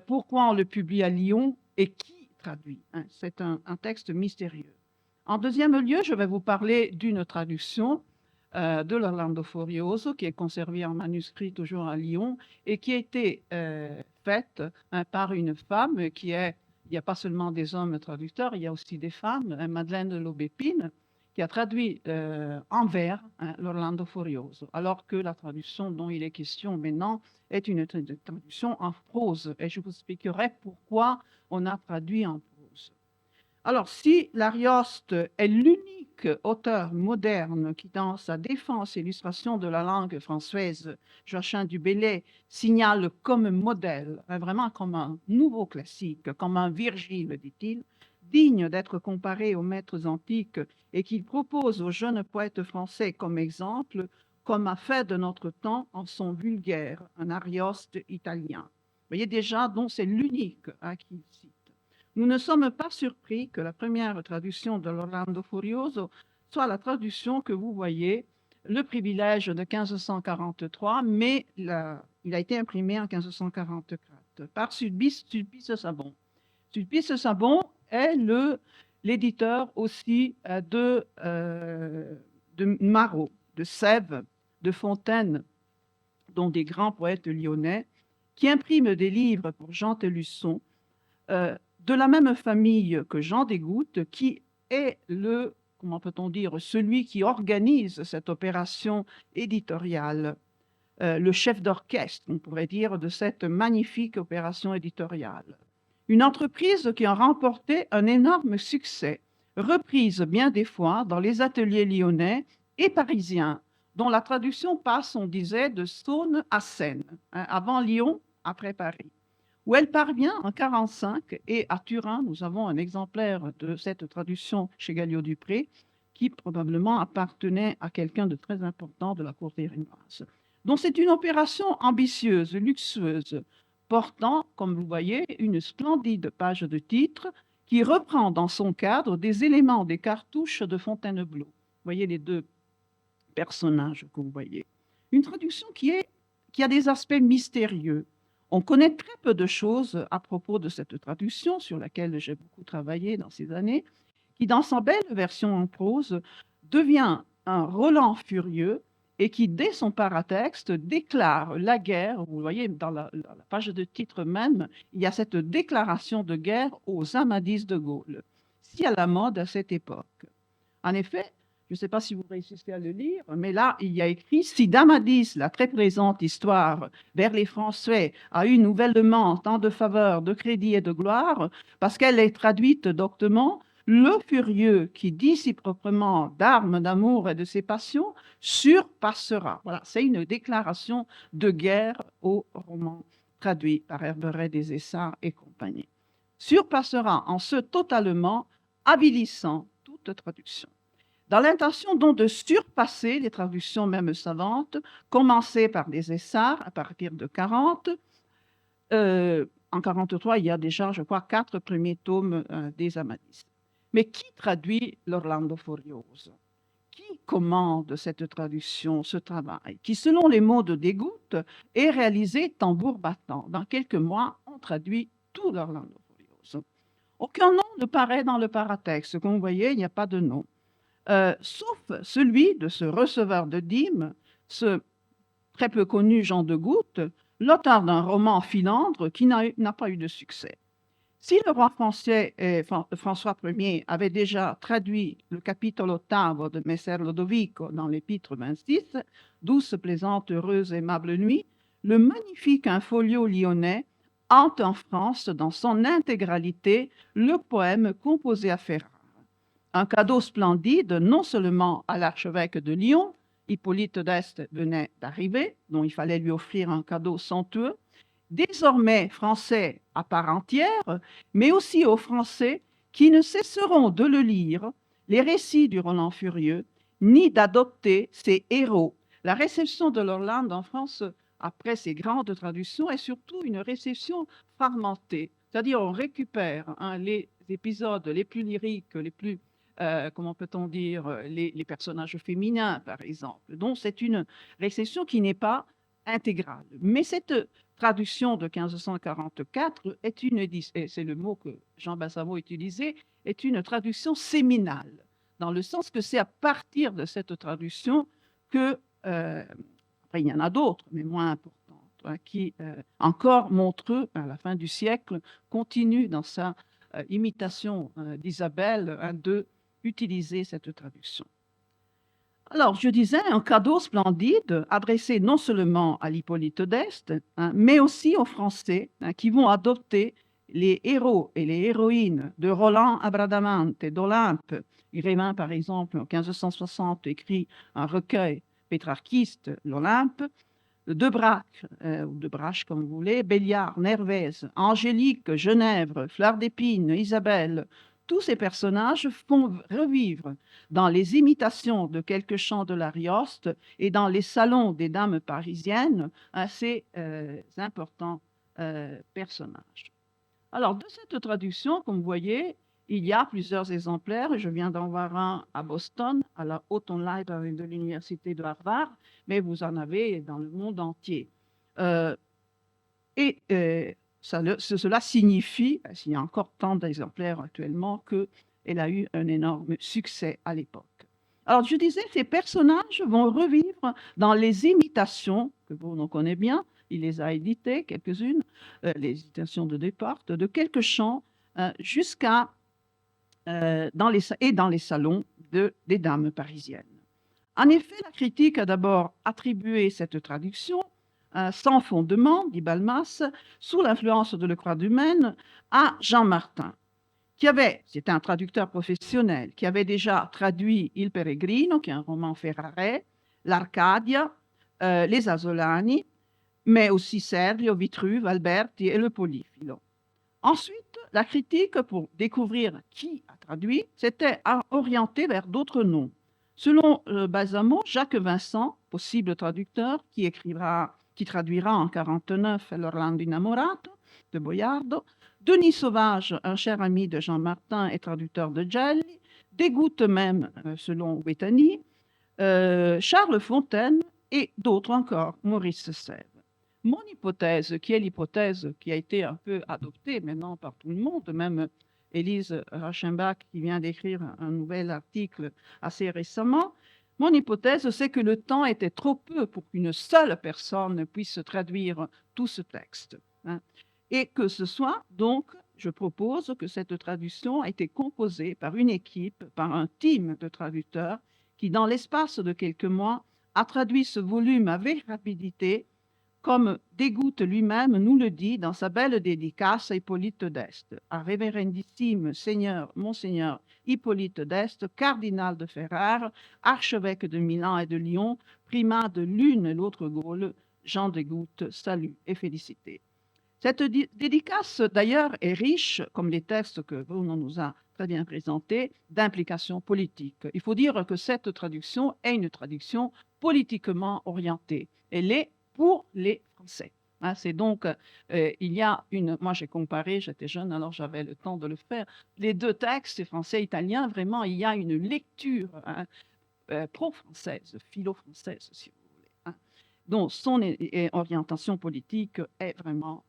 pourquoi on le publie à Lyon et qui traduit. C'est un texte mystérieux. En deuxième lieu, je vais vous parler d'une traduction de l'Orlando Furioso qui est conservée en manuscrit toujours à Lyon et qui a été faite par une femme il n'y a pas seulement des hommes traducteurs, il y a aussi des femmes, Madeleine de Lobépine, qui a traduit en vers l'Orlando Furioso, alors que la traduction dont il est question maintenant est une traduction en prose. Et je vous expliquerai pourquoi on a traduit en prose. Alors, si l'Arioste est l'unique auteur moderne qui, dans sa défense et illustration de la langue française, Joachim du Bellay signale comme modèle, vraiment comme un nouveau classique, comme un Virgile, dit-il, digne d'être comparé aux maîtres antiques et qu'il propose aux jeunes poètes français comme exemple, comme a fait de notre temps en son vulgaire, un Arioste italien. Vous voyez déjà, donc c'est l'unique qu'il cite. Nous ne sommes pas surpris que la première traduction de l'Orlando Furioso soit la traduction que vous voyez, le privilège de 1543, mais il a été imprimé en 1544 par Sulpice Sabon. Sulpice Sabon est l'éditeur aussi de Marot, de Sèvres, de Fontaine, dont des grands poètes lyonnais, qui imprime des livres pour Jean Telusson, de la même famille que Jean Desgouttes, qui est comment peut-on dire, celui qui organise cette opération éditoriale, le chef d'orchestre, on pourrait dire, de cette magnifique opération éditoriale. Une entreprise qui a remporté un énorme succès, reprise bien des fois dans les ateliers lyonnais et parisiens, dont la traduction passe, on disait, de Saône à Seine, avant Lyon, après Paris, où elle parvient en 1945, et à Turin, nous avons un exemplaire de cette traduction chez Galliot-Dupré, qui probablement appartenait à quelqu'un de très important de la cour térinoise. Donc c'est une opération ambitieuse, luxueuse, portant, comme vous voyez, une splendide page de titre qui reprend dans son cadre des éléments des cartouches de Fontainebleau. Vous voyez les deux personnages que vous voyez. Une traduction qui a des aspects mystérieux. On connaît très peu de choses à propos de cette traduction, sur laquelle j'ai beaucoup travaillé dans ces années, qui, dans sa belle version en prose, devient un Roland furieux et qui, dès son paratexte, déclare la guerre. Vous voyez, dans la page de titre même, il y a cette déclaration de guerre aux Amadis de Gaulle, si à la mode à cette époque. En effet, je ne sais pas si vous réussissez à le lire, mais là, il y a écrit « Si d'Amadis, la très présente histoire vers les Français, a eu nouvellement tant de faveurs, de crédit et de gloire, parce qu'elle est traduite doctement, le furieux qui dit si proprement d'armes, d'amour et de ses passions, surpassera. » Voilà, c'est une déclaration de guerre au roman traduit par Herberet des Essarts et compagnie. Surpassera en ce totalement avilissant toute traduction. Dans l'intention donc de surpasser les traductions même savantes, commencées par des Essarts à partir de 40. En 43, il y a déjà, je crois, 4 premiers tomes des Amadis. Mais qui traduit l'Orlando Furioso? qui commande cette traduction, ce travail, qui, selon les mots de Desgouttes, est réalisé tambour battant. Dans quelques mois, on traduit tout l'Orlando Furioso. Aucun nom ne paraît dans le paratexte. Comme vous voyez, il n'y a pas de nom. Sauf celui de ce receveur de dîmes, ce très peu connu Jean de Gouttes, l'auteur d'un roman Philandre qui n'a pas eu de succès. Si le roi français François Ier avait déjà traduit le capitole ottavo de Messer Lodovico dans l'épître 26, Douce, plaisante, heureuse, aimable nuit, le magnifique infolio lyonnais hante en France dans son intégralité le poème composé à Ferrare. Un cadeau splendide non seulement à l'archevêque de Lyon, Hippolyte d'Este venait d'arriver, dont il fallait lui offrir un cadeau somptueux, désormais français à part entière, mais aussi aux Français qui ne cesseront de le lire, les récits du Roland Furieux, ni d'adopter ses héros. La réception de l'Orlande en France, après ces grandes traductions, est surtout une réception fragmentée. C'est-à-dire on récupère les épisodes les plus lyriques, les plus, comment peut-on dire, les personnages féminins, par exemple. Donc c'est une réception qui n'est pas intégrale. Mais cette traduction de 1544 est une, et c'est le mot que Jean Bassamo utilisait, est une traduction séminale, dans le sens que c'est à partir de cette traduction que, après il y en a d'autres, mais moins importantes, hein, qui encore Montreux, à la fin du siècle, continue dans sa imitation d'Isabelle de utiliser cette traduction. Alors, je disais, un cadeau splendide adressé non seulement à l'Hippolyte d'Este, hein, mais aussi aux Français hein, qui vont adopter les héros et les héroïnes de Roland à Bradamante, d'Olympe. Grévin, par exemple, en 1560, écrit un recueil pétrarchiste, l'Olympe, de Braque, ou de Brache, comme vous voulez, Béliard, Nervaise, Angélique, Genèvre, Fleur d'Épine, Isabelle. Tous ces personnages font revivre dans les imitations de quelques chants de l'Arioste et dans les salons des dames parisiennes ces importants personnages. Alors, de cette traduction, comme vous voyez, il y a plusieurs exemplaires. Je viens d'en voir un à Boston, à la Houghton Library de l'Université de Harvard, mais vous en avez dans le monde entier. Cela signifie, s'il y a encore tant d'exemplaires actuellement, qu'elle a eu un énorme succès à l'époque. Alors, je disais, ces personnages vont revivre dans les imitations, que vous en connaissez bien, il les a éditées, quelques-unes, les imitations de Desportes, de quelques chants, jusqu'à dans les salons des dames parisiennes. En effet, la critique a d'abord attribué cette traduction sans fondement, dit Balmas, sous l'influence de Lecroix du Maine, à Jean Martin, c'était un traducteur professionnel, qui avait déjà traduit Il Peregrino, qui est un roman ferrarais, l'Arcadia, les Asolani, mais aussi Serlio, Vitruve, Alberti et le Polifilo. Ensuite, la critique, pour découvrir qui a traduit, s'était orientée vers d'autres noms. Selon Balsamo, Jacques Vincent, possible traducteur, qui traduira en 1949 l'Orlando Innamorato de Boiardo, Denis Sauvage, un cher ami de Jean Martin et traducteur de Gelli, Desgouttes même, selon Bettany, Charles Fontaine et d'autres encore, Maurice Sèvres. Mon hypothèse, qui est l'hypothèse qui a été un peu adoptée maintenant par tout le monde, même Élise Reichenbach qui vient d'écrire un nouvel article assez récemment, mon hypothèse, c'est que le temps était trop peu pour qu'une seule personne puisse traduire tout ce texte. Hein. Et que ce soit, donc, je propose que cette traduction a été composée par une équipe, par un team de traducteurs qui, dans l'espace de quelques mois, a traduit ce volume avec rapidité, comme Desgouttes lui-même nous le dit dans sa belle dédicace à Hippolyte d'Este, à Révérendissime Seigneur, Monseigneur Hippolyte d'Este, cardinal de Ferrare, archevêque de Milan et de Lyon, primat de l'une et l'autre Gaule, Jean Desgouttes, salut et félicité. Cette dédicace, d'ailleurs, est riche, comme les textes que Bruno nous a très bien présentés, d'implications politiques. Il faut dire que cette traduction est une traduction politiquement orientée. Elle est pour les Français. Hein, c'est donc, il y a moi j'ai comparé, j'étais jeune, alors j'avais le temps de le faire, les deux textes, français et italien, vraiment, il y a une lecture pro-française, philo-française, si vous voulez, hein. Donc, son orientation politique est vraiment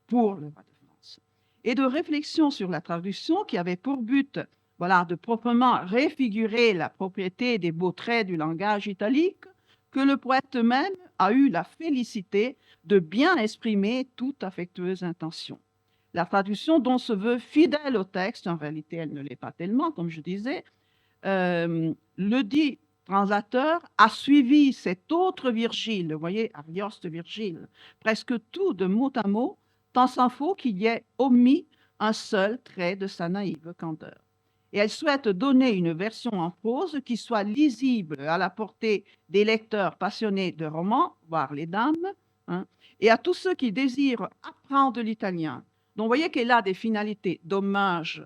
pour le roi de France. Et de réflexion sur la traduction qui avait pour but, voilà, de proprement réfigurer la propriété des beaux traits du langage italique, que le poète même a eu la félicité de bien exprimer toute affectueuse intention. La traduction dont se veut fidèle au texte, en réalité elle ne l'est pas tellement, comme je disais, le dit translateur a suivi cet autre Virgile, vous voyez, Arioste Virgile, presque tout de mot à mot, tant s'en faut qu'il y ait omis un seul trait de sa naïve candeur. Et elle souhaite donner une version en prose qui soit lisible à la portée des lecteurs passionnés de romans, voire les dames, hein, et à tous ceux qui désirent apprendre l'italien. Donc, vous voyez qu'elle a des finalités d'hommage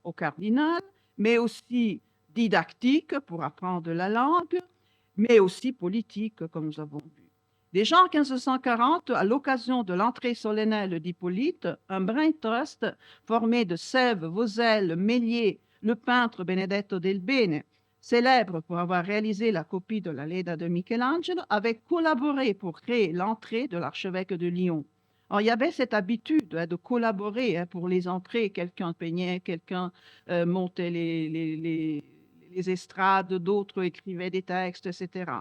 au cardinal, mais aussi didactique pour apprendre la langue, mais aussi politique, comme nous avons vu. Déjà en 1540, à l'occasion de l'entrée solennelle d'Hippolyte, un brain trust formé de Sèvres, Vauzel, Méliès, le peintre Benedetto del Bene, célèbre pour avoir réalisé la copie de la Leda de Michel-Angelo, avait collaboré pour créer l'entrée de l'archevêque de Lyon. Alors, il y avait cette habitude de collaborer pour les entrées. Quelqu'un peignait, quelqu'un montait les estrades, d'autres écrivaient des textes, etc.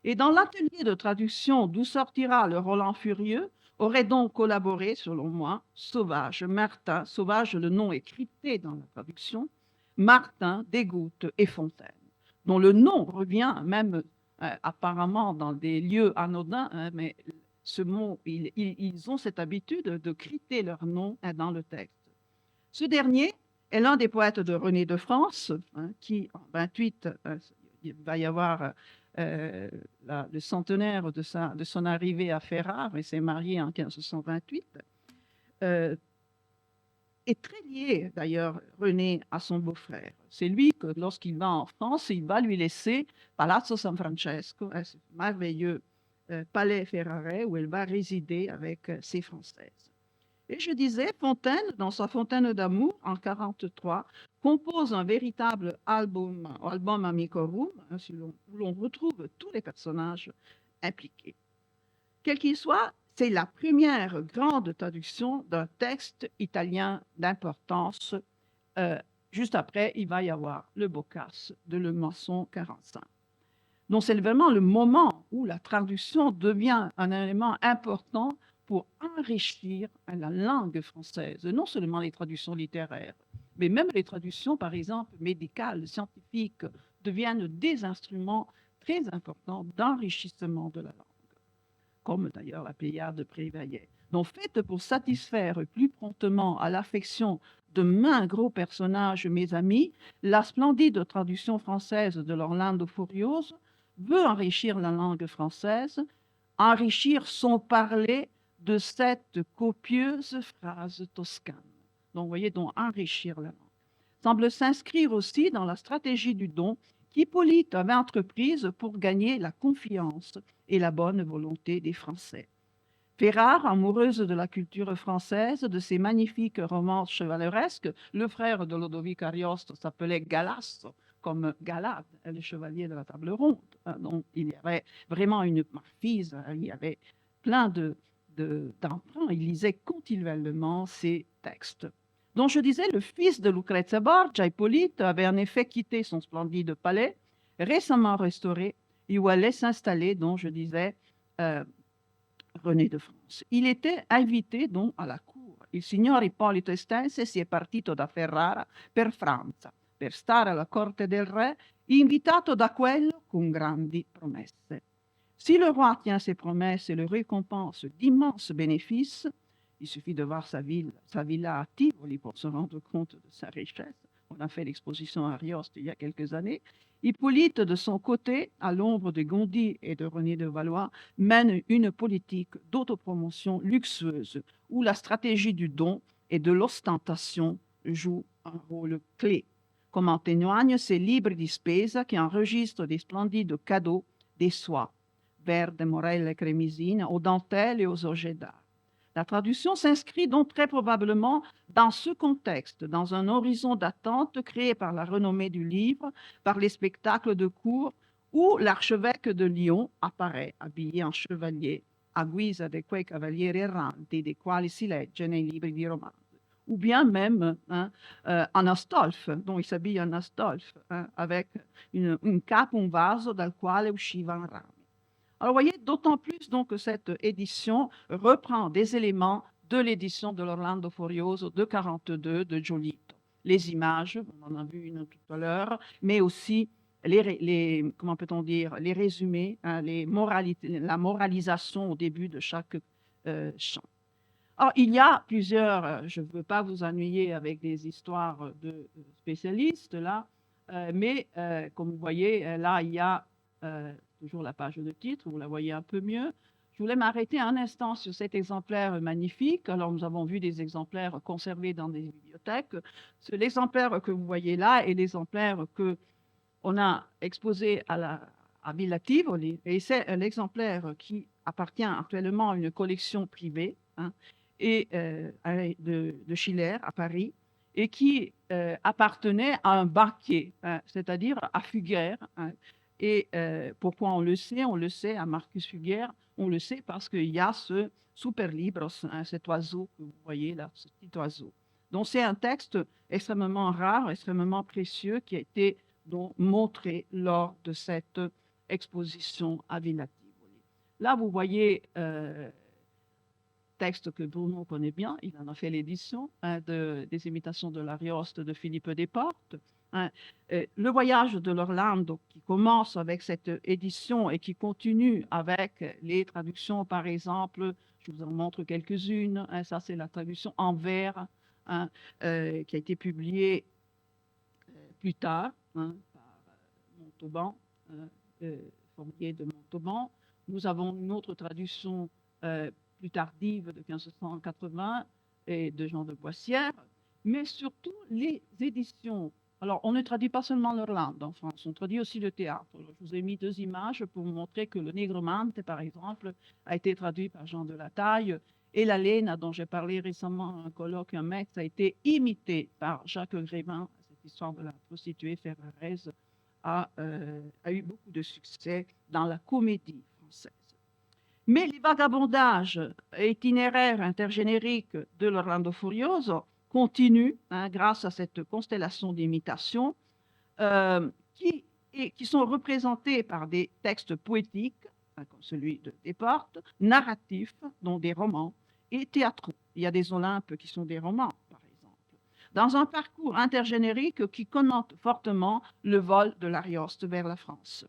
Et dans l'atelier de traduction d'où sortira le Roland Furieux, aurait donc collaboré, selon moi, Sauvage, Martin, Sauvage, le nom est crypté dans la traduction, Martin, Desgouttes et Fontaine, dont le nom revient même apparemment dans des lieux anodins, hein, mais ce mot, ils ont cette habitude de crypter leur nom dans le texte. Ce dernier est l'un des poètes de René de France, hein, qui en 28, il va y avoir le centenaire de son arrivée à Ferrare, et s'est marié en 1528, est très lié d'ailleurs, René, à son beau-frère. C'est lui que lorsqu'il va en France, il va lui laisser Palazzo San Francesco, ce merveilleux palais Ferrare où elle va résider avec ses Françaises. Et je disais, Fontaine, dans sa Fontaine d'amour, en 1943, compose un véritable album amicorum, hein, où l'on retrouve tous les personnages impliqués. Quel qu'il soit, c'est la première grande traduction d'un texte italien d'importance. Juste après, il va y avoir le Boccace de Le Maçon 45. Donc, c'est vraiment le moment où la traduction devient un élément important pour enrichir la langue française, non seulement les traductions littéraires, mais même les traductions, par exemple, médicales, scientifiques, deviennent des instruments très importants d'enrichissement de la langue, comme d'ailleurs la Pléiade de Prévaillet. Donc, faite pour satisfaire plus promptement à l'affection de maints gros personnages, mes amis, la splendide traduction française de l'Orlando Furioso veut enrichir la langue française, enrichir son parler de cette copieuse phrase toscane. Donc, vous voyez, donc enrichir la langue. Semble s'inscrire aussi dans la stratégie du don qu'Hippolyte avait entreprise pour gagner la confiance et la bonne volonté des Français. Ferrare, amoureuse de la culture française, de ses magnifiques romances chevaleresques, le frère de Lodovico Ariosto s'appelait Galasso, comme Galade, le chevalier de la table ronde. Donc, il y avait vraiment une marquise, il y avait plein d'emprunts, il lisait continuellement ses textes. Donc, je disais, le fils de Lucrezia Borgia, Hippolyte, avait en effet quitté son splendide palais, récemment restauré, et où allait s'installer, donc, je disais, René de France. Il était invité donc à la cour. Il signor Ippolito Estense si è partito da Ferrara per Francia, per stare alla corte del re, invitato da quello con grandi promesse. Si le roi tient ses promesses et le récompense d'immenses bénéfices, il suffit de voir sa villa à Tivoli pour se rendre compte de sa richesse. On a fait l'exposition à Arioste il y a quelques années. Hippolyte, de son côté, à l'ombre de Gondi et de René de Valois, mène une politique d'autopromotion luxueuse où la stratégie du don et de l'ostentation joue un rôle clé, comme en témoignent ces libres di spesa qui enregistrent des splendides cadeaux, des soies, verde, morelle, crémisine, aux dentelles et aux objets d'art. La traduction s'inscrit donc très probablement dans ce contexte, dans un horizon d'attente créé par la renommée du livre, par les spectacles de cour où l'archevêque de Lyon apparaît habillé en chevalier a guisa de quei cavalieri erranti dei quali si legge nei libri di romanzi. Ou bien même en Astolphe, dont il s'habille en Astolphe, avec une cape, un vaso dal quale uscivano rami. Alors, vous voyez, d'autant plus donc que cette édition reprend des éléments de l'édition de l'Orlando Furioso de 42 de Giolito. Les images, on en a vu une tout à l'heure, mais aussi comment peut-on dire, les résumés, la moralisation au début de chaque chant. Alors, il y a plusieurs, je ne veux pas vous ennuyer avec des histoires de spécialistes là, mais comme vous voyez, là, il y a toujours la page de titre, vous la voyez un peu mieux. Je voulais m'arrêter un instant sur cet exemplaire magnifique. Alors, nous avons vu des exemplaires conservés dans des bibliothèques. L'exemplaire que vous voyez là est l'exemplaire qu'on a exposé à Villa Tivoli, et c'est l'exemplaire qui appartient actuellement à une collection privée et de Schiller à Paris, et qui appartenait à un banquier, c'est-à-dire à Fugger. Et pourquoi on le sait? On le sait à Marcus Fugger, on le sait parce qu'il y a ce super libros, cet oiseau que vous voyez là, ce petit oiseau. Donc c'est un texte extrêmement rare, extrêmement précieux qui a été donc montré lors de cette exposition à Villa Tivoli. Là, vous voyez texte que Bruno connaît bien, il en a fait l'édition des imitations de l'Arioste de Philippe Desportes. Le voyage de l'Orlando qui commence avec cette édition et qui continue avec les traductions, par exemple, je vous en montre quelques-unes. Ça, c'est la traduction en vers qui a été publiée plus tard par Montauban, Fournier de Montauban. Nous avons une autre traduction plus tardive de 1580 et de Jean de Boissière, mais surtout les éditions. Alors, on ne traduit pas seulement l'Orlando en France, on traduit aussi le théâtre. Alors, je vous ai mis 2 images pour vous montrer que le Nigromante, par exemple, a été traduit par Jean de la Taille, et la Lena, dont j'ai parlé récemment à un colloque, un maître, a été imité par Jacques Grévin. Cette histoire de la prostituée ferraraise a eu beaucoup de succès dans la comédie française. Mais les vagabondages itinéraires intergénériques de l'Orlando Furioso continuent grâce à cette constellation d'imitations qui sont représentés par des textes poétiques, comme celui de Desportes, narratifs, dont des romans, et théâtraux. Il y a des Olympes qui sont des romans, par exemple, dans un parcours intergénérique qui connote fortement le vol de l'Arioste vers la France.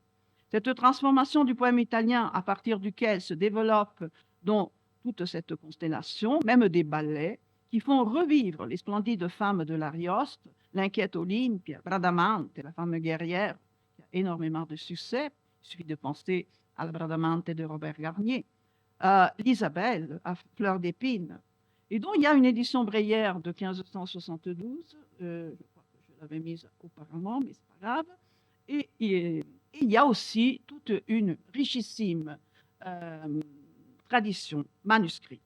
Cette transformation du poème italien à partir duquel se développe donc toute cette constellation, même des ballets, qui font revivre les splendides femmes de l'Arioste, l'inquiète Olympia, Bradamante, la femme guerrière, qui a énormément de succès. Il suffit de penser à la Bradamante de Robert Garnier, l'Isabelle, à Fleur d'Épine. Et donc, il y a une édition Breyer de 1572, je crois que je l'avais mise auparavant, mais c'est pas grave. Et il y a aussi toute une richissime tradition manuscrite.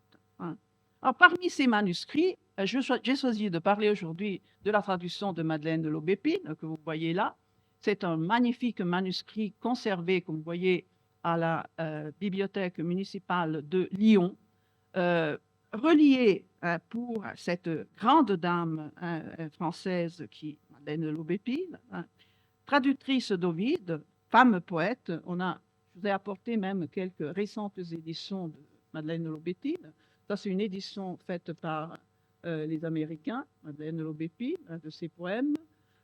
Alors, parmi ces manuscrits, j'ai choisi de parler aujourd'hui de la traduction de Madeleine de l'Aubépine, que vous voyez là. C'est un magnifique manuscrit conservé, comme vous voyez, à la bibliothèque municipale de Lyon, relié pour cette grande dame française qui Madeleine de l'Aubépine, traductrice d'Ovide, femme poète. Je vous ai apporté même quelques récentes éditions de Madeleine de l'Aubépine. Ça, c'est une édition faite par les Américains, Madeleine de l'Aubépine, de ses poèmes.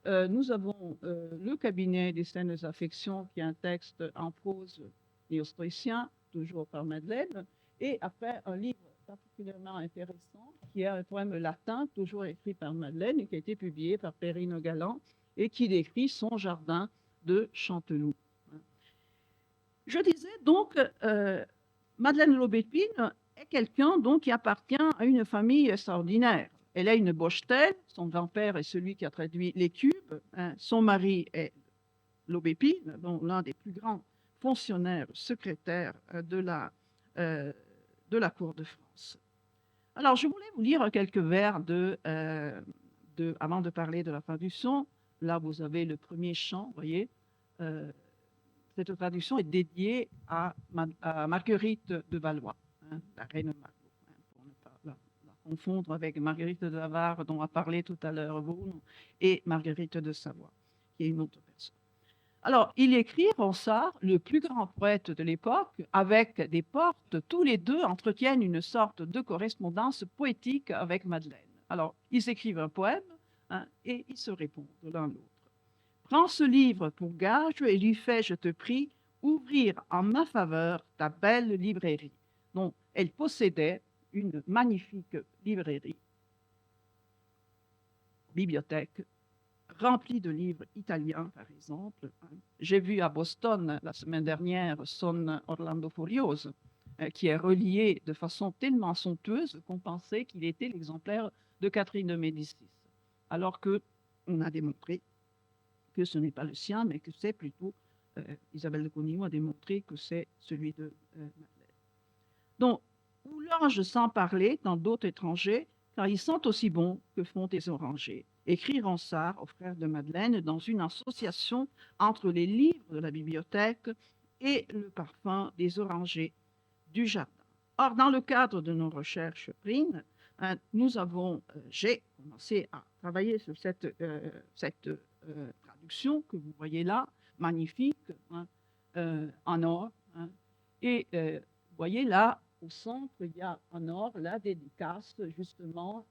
Nous avons le cabinet des scènes d'affection, qui est un texte en prose néo-stoïcien, toujours par Madeleine, et après un livre particulièrement intéressant, qui est un poème latin, toujours écrit par Madeleine, et qui a été publié par Perrine Galland, et qui décrit son jardin de Chanteloup. Je disais donc, Madeleine de l'Aubépine est quelqu'un donc qui appartient à une famille extraordinaire. Elle est une Bochetel, son grand-père est celui qui a traduit les Cubes, son mari est l'Aubépine, donc l'un des plus grands fonctionnaires secrétaires de la cour de France. Alors, je voulais vous lire quelques vers avant de parler de la traduction. Là, vous avez le premier chant, vous voyez. cette traduction est dédiée à Marguerite de Valois, hein, la reine Margot, hein, pour ne pas la confondre avec Marguerite de Navarre dont a parlé tout à l'heure Vaughan, et Marguerite de Savoie, qui est une autre personne. Alors, il écrit, Ronsard, le plus grand poète de l'époque, avec des portes, tous les deux entretiennent une sorte de correspondance poétique avec Madeleine. Alors, ils écrivent un poème, hein, et ils se répondent l'un l'autre. Prends ce livre pour gage et lui fais, je te prie, ouvrir en ma faveur ta belle librairie. Donc, elle possédait une magnifique librairie, bibliothèque, remplie de livres italiens, par exemple. J'ai vu à Boston, la semaine dernière, son Orlando Furioso, qui est relié de façon tellement somptueuse qu'on pensait qu'il était l'exemplaire de Catherine de Médicis, alors qu'on a démontré que ce n'est pas le sien, mais que c'est plutôt, Isabelle de Conilloux a démontré que c'est celui de Madeleine. Donc, ou l'ange sans parler dans d'autres étrangers, car ils sont aussi bons que font des orangers. Écrit Ronsard au frère de Madeleine dans une association entre les livres de la bibliothèque et le parfum des orangers du jardin. Or, dans le cadre de nos recherches PRIN, j'ai commencé à travailler sur cette traduction que vous voyez là, magnifique, hein, en or. Hein. Et vous voyez là, au centre, il y a en or la dédicace, justement,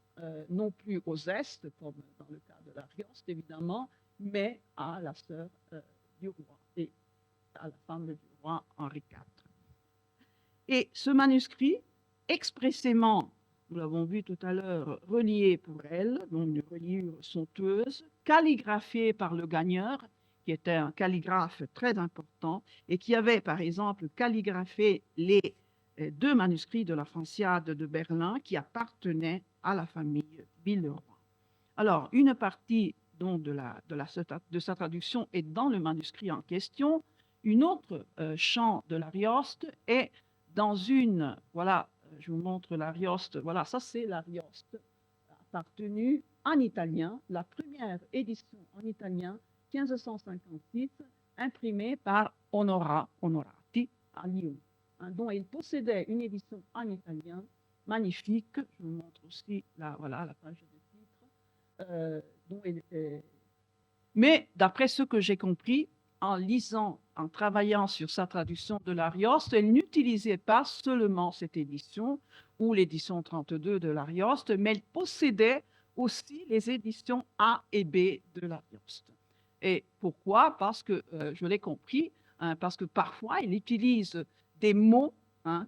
non plus aux Est, comme dans le cas de l'Arioste, évidemment, mais à la sœur du roi et à la femme du roi Henri IV. Et ce manuscrit, expressément, nous l'avons vu tout à l'heure, relié pour elle, donc une reliure somptueuse, calligraphiée par le gagneur, qui était un calligraphe très important, et qui avait, par exemple, calligraphié les deux manuscrits de la Franciade de Berlin qui appartenaient à la famille Villeroy. Alors, une partie donc, de sa traduction est dans le manuscrit en question. Une autre chant de l'Arioste est dans une, voilà, je vous montre l'Arioste, voilà, ça c'est l'Arioste appartenu en italien, la première édition en italien, 1556, imprimée par Onorati à Lyon, hein, dont il possédait une édition en italien magnifique. Je vous montre aussi voilà, la page de titre. Mais d'après ce que j'ai compris, en lisant, en travaillant sur sa traduction de l'Arioste, elle n'utilisait pas seulement cette édition ou l'édition 32 de l'Arioste, mais elle possédait aussi les éditions A et B de l'Arioste. Et pourquoi? Parce que, je l'ai compris, hein, parce que parfois, il utilise des mots, hein,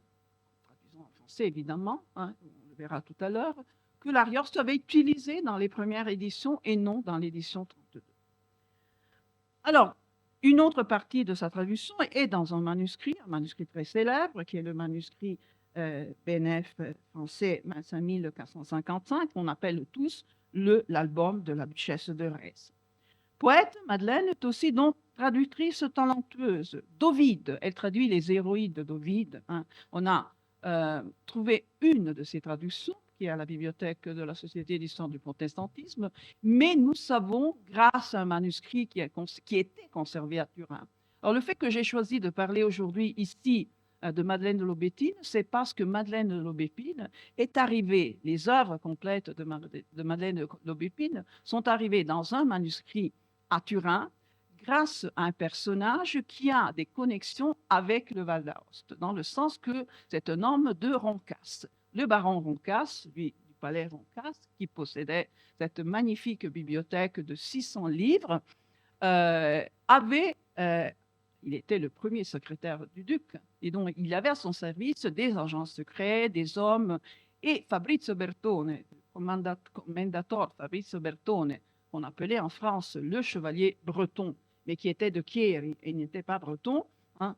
traduisons en français évidemment, hein, on le verra tout à l'heure, que l'Arioste avait utilisé dans les premières éditions et non dans l'édition 32. Alors, une autre partie de sa traduction est dans un manuscrit très célèbre, qui est le manuscrit BNF français 25455, qu'on appelle tous l'album de la duchesse de Retz. Poète, Madeleine est aussi donc traductrice talentueuse d'Ovide. Elle traduit les héroïdes d'Ovide. Hein. On a trouvé une de ses traductions, qui est à la bibliothèque de la Société d'histoire du protestantisme, mais nous savons, grâce à un manuscrit qui était conservé à Turin. Alors, le fait que j'ai choisi de parler aujourd'hui ici de Madeleine de Lobétine, c'est parce que Madeleine de Lobétine est arrivée, les œuvres complètes de Madeleine de Lobétine sont arrivées dans un manuscrit à Turin, grâce à un personnage qui a des connexions avec le Val d'Aoste, dans le sens que c'est un homme de Roncas. Le baron Roncas, lui du palais Roncas, qui possédait cette magnifique bibliothèque de 600 livres, il était le premier secrétaire du duc, et donc il avait à son service des agents secrets, des hommes, et Fabrizio Bertone, commendator Fabrizio Bertone, qu'on appelait en France le chevalier breton, mais qui était de Chieri et n'était pas breton, hein,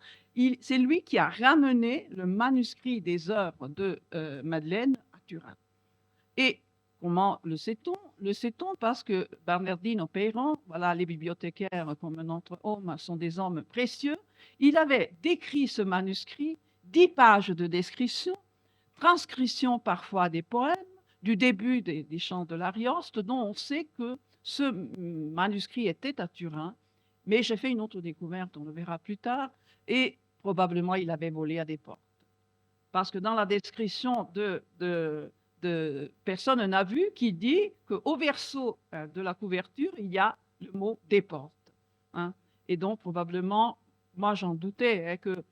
c'est lui qui a ramené le manuscrit des œuvres de Madeleine à Turin. Et comment le sait-on? Le sait-on parce que Bernardino Peyron, voilà, les bibliothécaires comme notre homme sont des hommes précieux, il avait décrit ce manuscrit, 10 pages de description, transcription parfois des poèmes, du début des chants de l'Arioste, dont on sait que ce manuscrit était à Turin Mais j'ai fait une autre découverte, on le verra plus tard, et probablement il avait volé à des portes. Parce que dans la description de Personne n'a vu, qui dit qu'au verso de la couverture, il y a le mot des portes. Hein. Et donc, probablement, moi j'en doutais, hein, que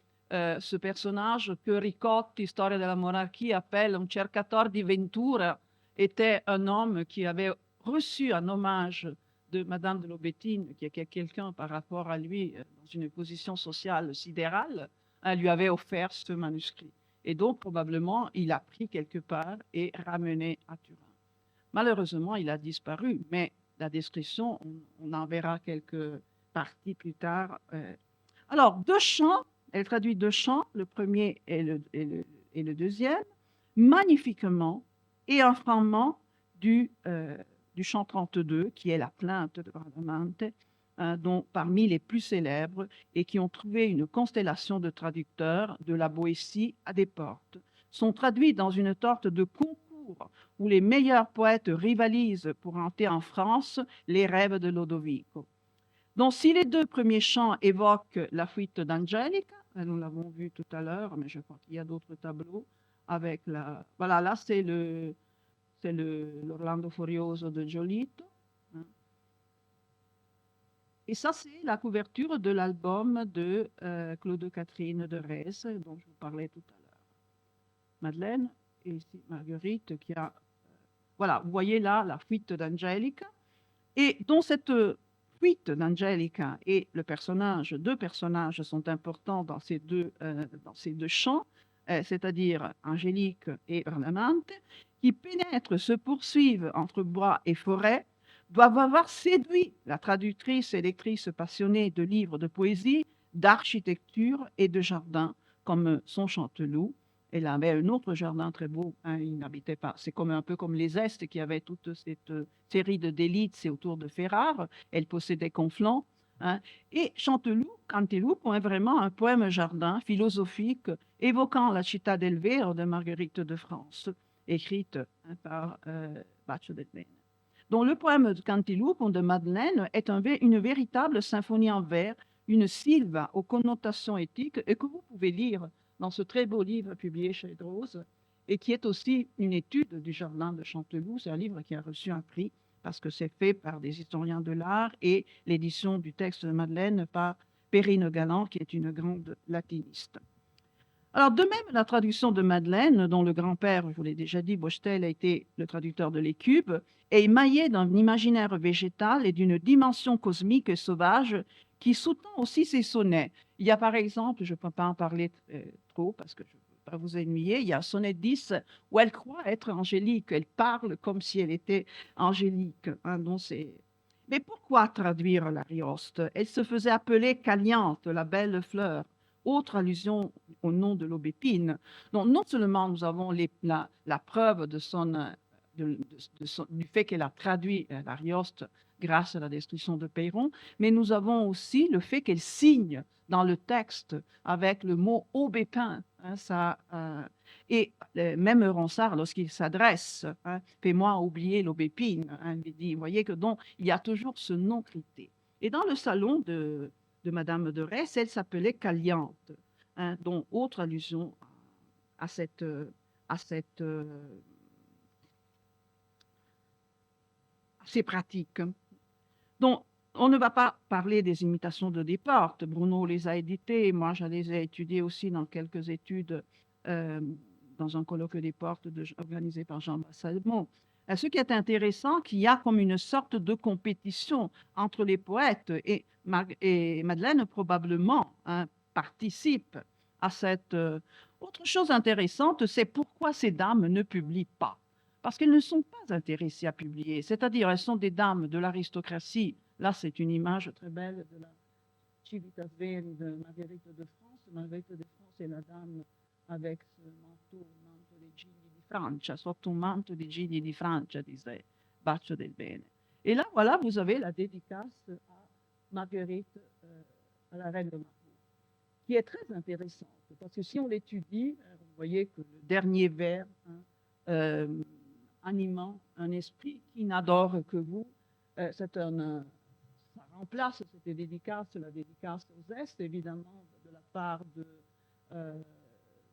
ce personnage que Ricotti, Storia della monarchia, appelle un cercatore di ventura, était un homme qui avait reçu un hommage de Madame de Lobétine, qui est quelqu'un par rapport à lui dans une position sociale sidérale, hein, lui avait offert ce manuscrit. Et donc, probablement, il a pris quelque part et ramené à Turin. Malheureusement, il a disparu, mais la description, on en verra quelques parties plus tard. Alors, 2 chants, elle traduit 2 chants, le premier et le deuxième, magnifiquement, et un fragment du chant 32, qui est la plainte de Bradamante, dont parmi les plus célèbres, et qui ont trouvé une constellation de traducteurs de la Boétie à des portes, sont traduits dans une sorte de concours où les meilleurs poètes rivalisent pour entrer en France les rêves de Lodovico. Donc, si les 2 premiers chants évoquent la fuite d'Angelica, nous l'avons vu tout à l'heure, mais je crois qu'il y a d'autres tableaux avec la... Voilà, là, c'est l'Orlando Furioso de Giolito. Hein. Et ça, c'est la couverture de l'album de Claude Catherine de Rez, dont je vous parlais tout à l'heure. Madeleine, et ici Marguerite, qui a... voilà, vous voyez là la fuite d'Angelica. Et dans cette fuite d'Angelica et le personnage, 2 personnages sont importants dans ces deux chants, c'est-à-dire Angélique et Bradamante, qui pénètrent, se poursuivent entre bois et forêt, doivent avoir séduit la traductrice et lectrice passionnée de livres de poésie, d'architecture et de jardin, comme son Chanteloup. Elle avait un autre jardin très beau, hein, il n'habitait pas. C'est un peu comme les Estes qui avaient toute cette série de délices, c'est autour de Ferrare. Elle possédait Conflans. Hein, et Canteloup est vraiment un poème jardin philosophique évoquant la Città del Vero de Marguerite de France, écrite hein, par Baccio del Bene. Donc le poème de Canteloup de Madeleine est une véritable symphonie en vers, une sylve aux connotations éthiques et que vous pouvez lire dans ce très beau livre publié chez Drose, et qui est aussi une étude du jardin de Chanteloup. C'est un livre qui a reçu un prix parce que c'est fait par des historiens de l'art et l'édition du texte de Madeleine par Perrine Galland, qui est une grande latiniste. Alors, de même, la traduction de Madeleine, dont le grand-père, je vous l'ai déjà dit, Bochtel, a été le traducteur de l'Écube, est émaillée d'un imaginaire végétal et d'une dimension cosmique et sauvage qui sous-tend aussi ses sonnets. Il y a par exemple, je ne peux pas en parler trop parce que je ne veux pas vous ennuyer, il y a un sonnet 10 où elle croit être angélique, elle parle comme si elle était angélique. Hein, mais pourquoi traduire l'Arioste? Elle se faisait appeler Caliante, la belle fleur, autre allusion au nom de l'aubépine. Donc non seulement nous avons la preuve du fait qu'elle a traduit l'Arioste grâce à la destruction de Peyron, mais nous avons aussi le fait qu'elle signe dans le texte avec le mot aubépin. Hein, et même Ronsard, lorsqu'il s'adresse, hein, fais-moi oublier l'aubépine, hein, il dit, vous voyez que donc il y a toujours ce nom crité. Et dans le salon de Madame de Retz, elle s'appelait Caliante, hein, dont autre allusion à ces pratiques. Donc, on ne va pas parler des imitations de Desportes. Bruno les a éditées. Moi, je les ai étudiées aussi dans quelques études dans un colloque Desportes organisé par Jean Bassalmont. Ce qui est intéressant, qu'il y a comme une sorte de compétition entre les poètes et Madeleine probablement hein, participe à cette... Autre chose intéressante, c'est pourquoi ces dames ne publient pas. Parce qu'elles ne sont pas intéressées à publier. C'est-à-dire, elles sont des dames de l'aristocratie. Là, c'est une image très belle de la Civitas Veri de Marguerite de France. Marguerite de France est la dame avec ce manteau dei Gigli di Francia, sotto un manto di Gigli di Francia, disait Baccio del Bene. Et là, voilà, vous avez la dédicace à Marguerite, à la reine de Marbourg, qui est très intéressante. Parce que si on l'étudie, vous voyez que le dernier vers, hein, animant un esprit qui n'adore que vous, c'est ça remplace cette dédicace, la dédicace aux Est, évidemment, de la part de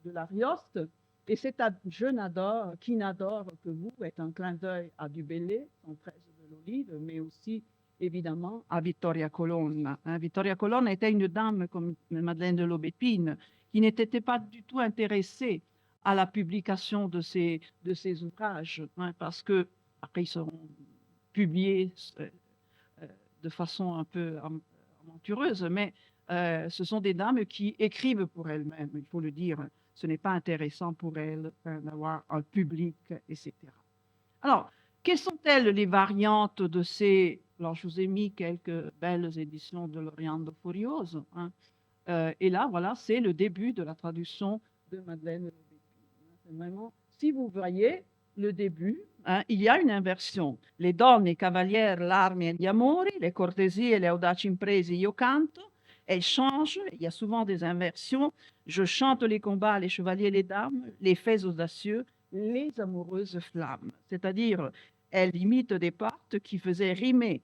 l'Arioste. Et c'est à Je n'adore, qui n'adore que vous, est un clin d'œil à Du Bellay, son 13 de l'Olive, mais aussi, évidemment, à Vittoria Colonna. Vittoria Colonna était une dame comme Madeleine de Lobépine, qui n'était pas du tout intéressée à la publication de ces ouvrages, parce que, après, ils seront publiés de façon un peu aventureuse, mais ce sont des dames qui écrivent pour elles-mêmes, il faut le dire. Ce n'est pas intéressant pour elles d'avoir un public, etc. Alors, quelles sont-elles les variantes de ces... Alors, je vous ai mis quelques belles éditions de l'Oriando Furioso. Et là, voilà, c'est le début de la traduction de Madeleine de Lobépine. C'est vraiment, si vous voyez le début, il y a une inversion. Les donne, i cavalieri, l'armi e gli amori, les cortésies et les audaci imprese, io canto. Elle change, il y a souvent des inversions. Je chante les combats, les chevaliers, les dames, les faits audacieux, les amoureuses flammes. C'est-à-dire, elle imite des parts qui faisaient rimer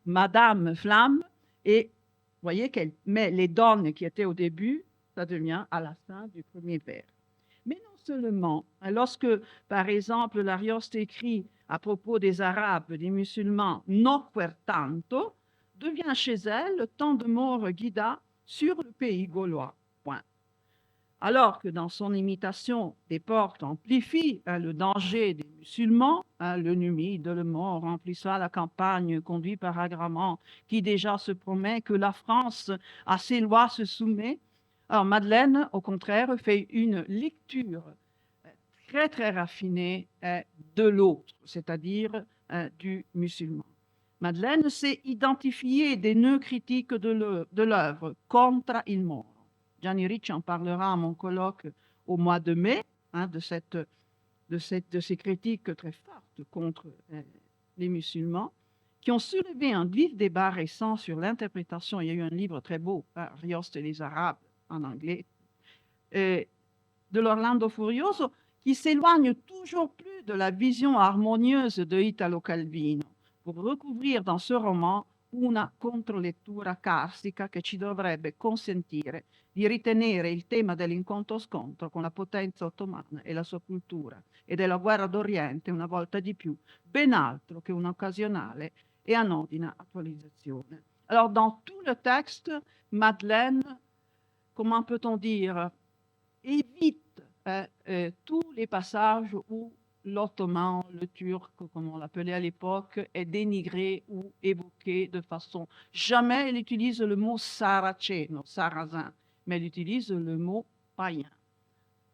Madame Flamme, et vous voyez qu'elle met les donnes qui étaient au début, ça devient à la fin du premier vers. Mais non seulement, lorsque, par exemple, l'Arioste écrit à propos des Arabes, des musulmans, nocquer tanto, devient chez elle le temps de mort guida sur le pays gaulois. Point. Alors que dans son imitation, Desportes amplifie le danger des musulmans, le numide, le mort, remplissant la campagne conduit par Agramant, qui déjà se promet que la France à ses lois se soumet. Alors Madeleine, au contraire, fait une lecture très très raffinée de l'autre, c'est-à-dire du musulman. Madeleine sait identifier des nœuds critiques de l'œuvre contre il mort. Gianni Ricci en parlera à mon colloque au mois de mai, de ces critiques très fortes contre les musulmans, qui ont soulevé un vif débat récent sur l'interprétation. Il y a eu un livre très beau, Arioste et les Arabes, en anglais, de l'Orlando Furioso, qui s'éloigne toujours plus de la vision harmonieuse de Italo Calvino, pour recouvrir dans ce roman una controlettura carstica che ci dovrebbe consentire di ritenere il tema dell'incontro-scontro con la potenza ottomana e la sua cultura e della guerra d'Oriente una volta di più ben altro che un'occasionale e anodina attualizzazione. Alors, dans tout le texte, Madeleine, comment peut-on dire, évite tous les passages où l'ottoman, le turc, comme on l'appelait à l'époque, est dénigré ou évoqué de façon... Jamais elle utilise le mot saraceno, sarrasin, mais elle utilise le mot païen,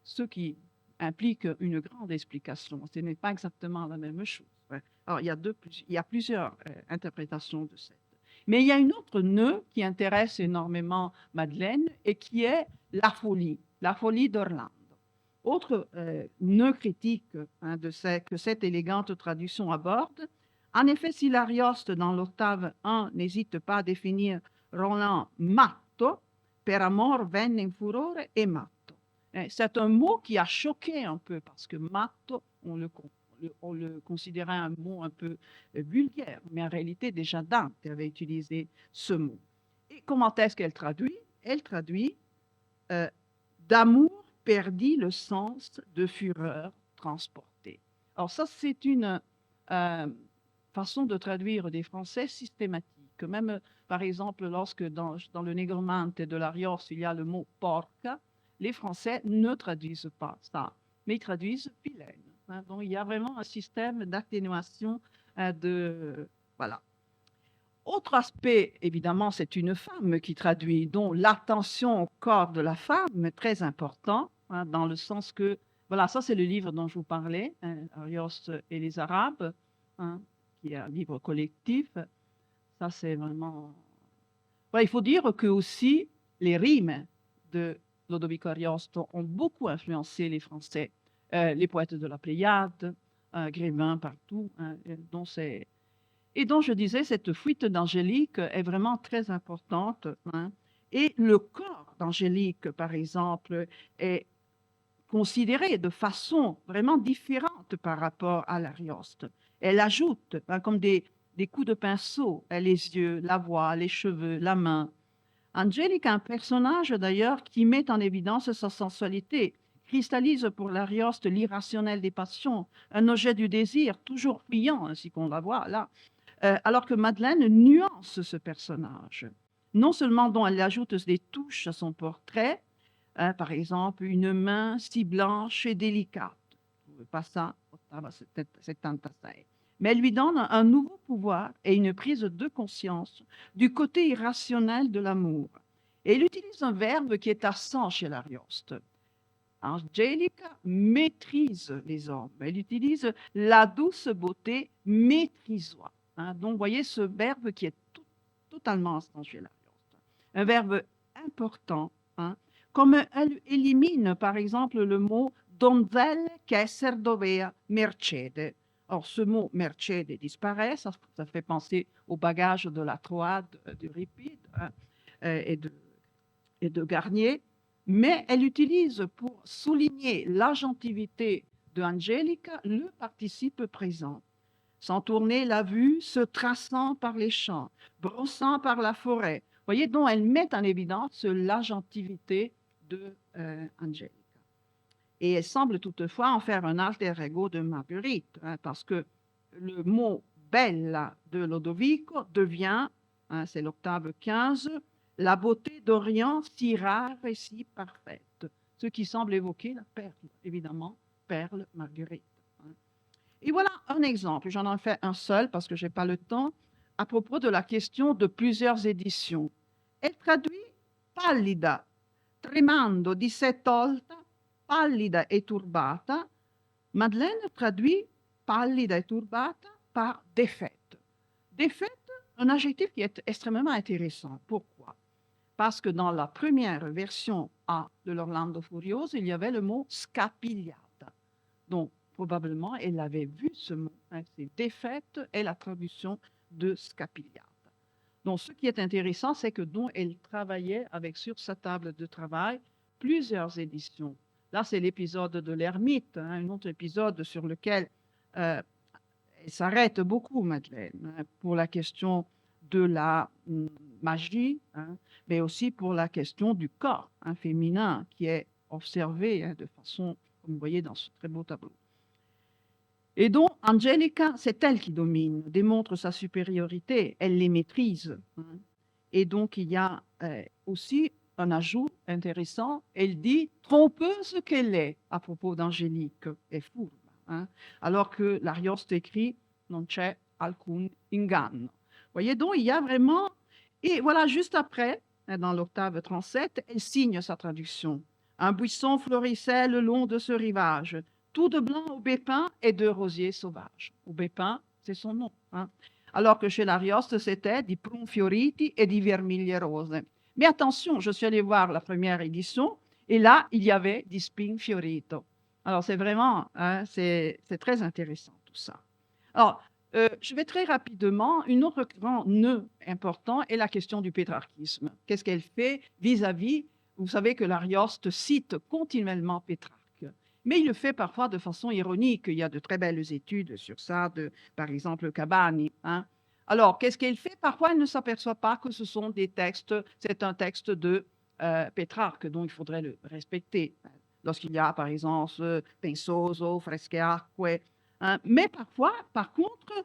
ce qui implique une grande explication. Ce n'est pas exactement la même chose. Alors, il y a plusieurs interprétations de cette. Mais il y a une autre nœud qui intéresse énormément Madeleine et qui est la folie d'Orlando. Autre nœud critique que cette élégante traduction aborde, en effet, si l'Arioste dans l'octave 1 n'hésite pas à définir Roland matto, per amor venne in furore et matto. C'est un mot qui a choqué un peu parce que matto, on le considérait un mot un peu vulgaire, mais en réalité déjà Dante avait utilisé ce mot. Et comment est-ce qu'elle traduit? Elle traduit d'amour perdit le sens de fureur transportée. Alors ça, c'est une façon de traduire des français systématique. Même, par exemple, lorsque dans le Negromante de l'Arioste, il y a le mot porca, les Français ne traduisent pas ça, mais ils traduisent vilaine. Donc, il y a vraiment un système d'atténuation voilà. Autre aspect, évidemment, c'est une femme qui traduit, dont l'attention au corps de la femme est très important, dans le sens que, voilà, ça c'est le livre dont je vous parlais, Arioste et les Arabes, qui est un livre collectif. Ça c'est vraiment... Voilà, il faut dire que aussi les rimes de Lodovico Ariosto ont beaucoup influencé les Français, les poètes de la Pléiade, Grévin partout, et dont je disais, cette fuite d'Angélique est vraiment très importante. Et le corps d'Angélique, par exemple, est considéré de façon vraiment différente par rapport à l'Arioste. Elle ajoute comme des des coups de pinceau, les yeux, la voix, les cheveux, la main. Angelica est un personnage d'ailleurs qui met en évidence sa sensualité, cristallise pour l'Arioste l'irrationnel des passions, un objet du désir, toujours fuyant, ainsi qu'on la voit là, alors que Madeleine nuance ce personnage. Non seulement dont elle ajoute des touches à son portrait, par exemple une main si blanche et délicate, pas ça, mais elle lui donne un nouveau pouvoir et une prise de conscience du côté irrationnel de l'amour. Et elle utilise un verbe qui est absent chez l'Arioste. Angelica maîtrise les hommes. Elle utilise la douce beauté maîtrise-toi. Donc, vous voyez ce verbe qui est totalement absent chez l'Arioste. Un verbe important, comme elle élimine, par exemple, le mot donzelle qu'esser dovea mercede. Or, ce mot mercede disparaît, ça fait penser au bagage de la Troade d'Euripide et de Garnier, mais elle utilise pour souligner l'agentivité de Angelica le participe présent. Sans tourner la vue, se traçant par les champs, brossant par la forêt. Vous voyez, donc elle met en évidence l'agentivité de Angelica. Et elle semble toutefois en faire un alter ego de Marguerite, parce que le mot bella de Lodovico devient, c'est l'octave 15, la beauté d'Orient si rare et si parfaite, ce qui semble évoquer la perle, évidemment, perle Marguerite. Et voilà un exemple, j'en ai fait un seul parce que je n'ai pas le temps, à propos de la question de plusieurs éditions. Elle traduit pallida, tremando di sé tolta, pallida e turbata. Madeleine traduit pallida e turbata par défaite. Défaite, un adjectif qui est extrêmement intéressant. Pourquoi? Parce que dans la première version A de l'Orlando Furioso, il y avait le mot scapigliata. Donc, probablement, elle avait vu ce mot. C'est défaite et la traduction de scapigliata. Donc, ce qui est intéressant, c'est que donc, elle travaillait avec sur sa table de travail plusieurs éditions. Là, c'est l'épisode de l'ermite, un autre épisode sur lequel elle s'arrête beaucoup, Madeleine, pour la question de la magie, mais aussi pour la question du corps féminin qui est observé de façon, comme vous voyez dans ce très beau tableau. Et donc, Angelica, c'est elle qui domine, démontre sa supériorité, elle les maîtrise. Et donc, il y a aussi un ajout intéressant, elle dit « trompeuse qu'elle est » à propos d'Angélique et furba, alors que l'Arioste écrit « non c'è alcun inganno ». Vous voyez, donc, il y a vraiment... Et voilà, juste après, dans l'octave 37, elle signe sa traduction. « Un buisson florissait le long de ce rivage. Tout de blanc aubépin et de rosiers sauvages. » Aubépin, c'est son nom. Alors que chez l'Arioste, c'était di prun fioriti et di vermiglie rose. Mais attention, je suis allée voir la première édition et là, il y avait di spin fiorito. Alors, c'est vraiment, c'est très intéressant tout ça. Alors, je vais très rapidement, une autre grand nœud important est la question du pétrarchisme. Qu'est-ce qu'elle fait vis-à-vis, vous savez que l'Arioste cite continuellement Pétrarque. Mais il le fait parfois de façon ironique. Il y a de très belles études sur ça, par exemple Cabani. Alors, qu'est-ce qu'elle fait? Parfois, elle ne s'aperçoit pas que ce sont des textes, c'est un texte de Pétrarque, dont il faudrait le respecter. Lorsqu'il y a, par exemple, Pensoso, Fresqueacque. Mais parfois, par contre,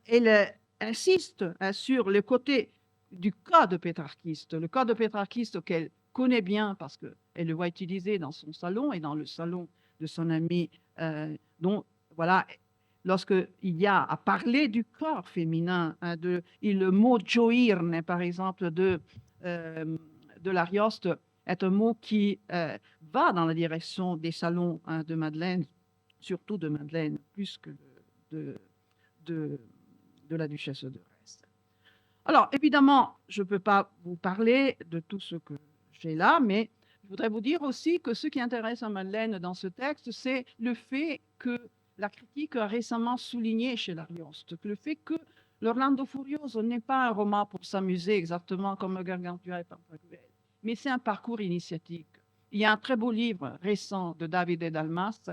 elle insiste sur le côté du code pétrarchiste. Le code pétrarchiste qu'elle connaît bien parce qu'elle le voit utiliser dans son salon et dans le salon de son ami, dont, voilà, lorsqu'il y a à parler du corps féminin, et le mot gioirne, par exemple, de l'Arioste, est un mot qui va dans la direction des salons de Madeleine, surtout de Madeleine, plus que de la duchesse de Retz. Alors, évidemment, je ne peux pas vous parler de tout ce que j'ai là, mais je voudrais vous dire aussi que ce qui intéresse à Madeleine dans ce texte, c'est le fait que la critique a récemment souligné chez l'Arioste, que le fait que l'Orlando Furioso n'est pas un roman pour s'amuser exactement comme Gargantua et Pantagruel, mais c'est un parcours initiatique. Il y a un très beau livre récent de Davide Dalmas,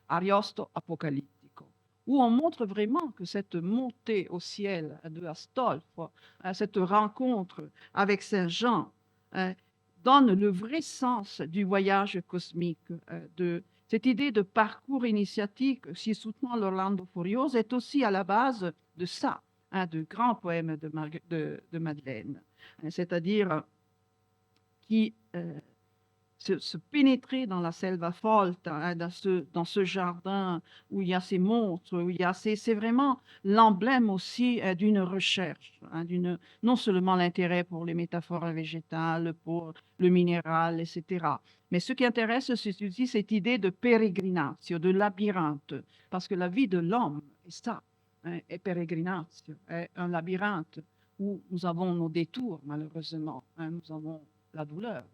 Ariosto Apocalittico, où on montre vraiment que cette montée au ciel de Astolfo, cette rencontre avec Saint Jean, donne le vrai sens du voyage cosmique. Cette idée de parcours initiatique, si soutenant l'Orlando Furioso, est aussi à la base de ça, de grands poèmes de Madeleine, c'est-à-dire qui se pénétrer dans la selva folta, dans ce jardin où il y a ces monstres, où il y a c'est vraiment l'emblème aussi d'une recherche, non seulement l'intérêt pour les métaphores végétales, pour le minéral, etc. Mais ce qui intéresse, c'est aussi cette idée de peregrinatio, de labyrinthe, parce que la vie de l'homme est ça, est peregrinatio, est un labyrinthe où nous avons nos détours, malheureusement, nous avons la douleur,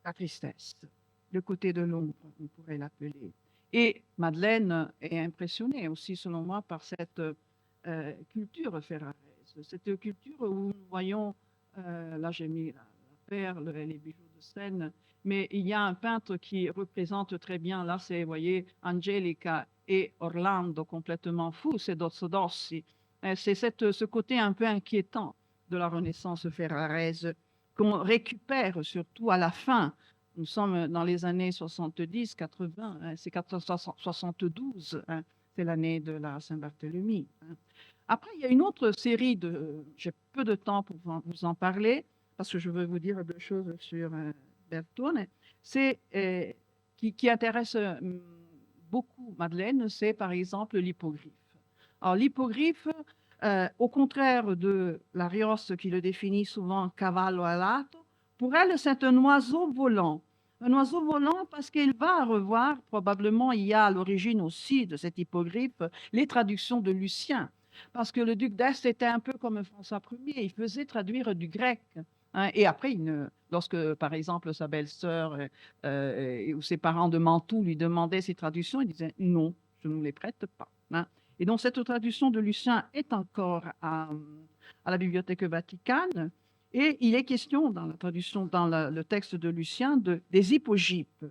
la tristesse, le côté de l'ombre, on pourrait l'appeler. Et Madeleine est impressionnée aussi, selon moi, par cette culture ferraraise, cette culture où nous voyons, là j'ai mis la perle, les bijoux de Seine, mais il y a un peintre qui représente très bien, là c'est, vous voyez, Angelica et Orlando complètement fous, c'est Dossodossi. C'est ce côté un peu inquiétant de la Renaissance ferraraise qu'on récupère surtout à la fin. Nous sommes dans les années 70, 80, c'est 472, c'est l'année de la Saint-Barthélemy. Après, il y a une autre série j'ai peu de temps pour vous en parler, parce que je veux vous dire deux choses sur Bertone. C'est qui intéresse beaucoup Madeleine, c'est par exemple l'hippogriffe. Alors l'hippogriffe, au contraire de l'Arios qui le définit souvent cavallo alato, pour elle, c'est un oiseau volant. Un oiseau volant parce qu'il va revoir, probablement il y a à l'origine aussi de cet hippogriffe, les traductions de Lucien. Parce que le duc d'Este était un peu comme François Ier, il faisait traduire du grec. Et après, lorsque, par exemple, sa belle-sœur ou ses parents de Mantoue lui demandaient ces traductions, il disait non, je ne vous les prête pas. Et donc, cette traduction de Lucien est encore à la Bibliothèque Vaticane. Et il est question dans la traduction, dans le texte de Lucien, des hippogipes,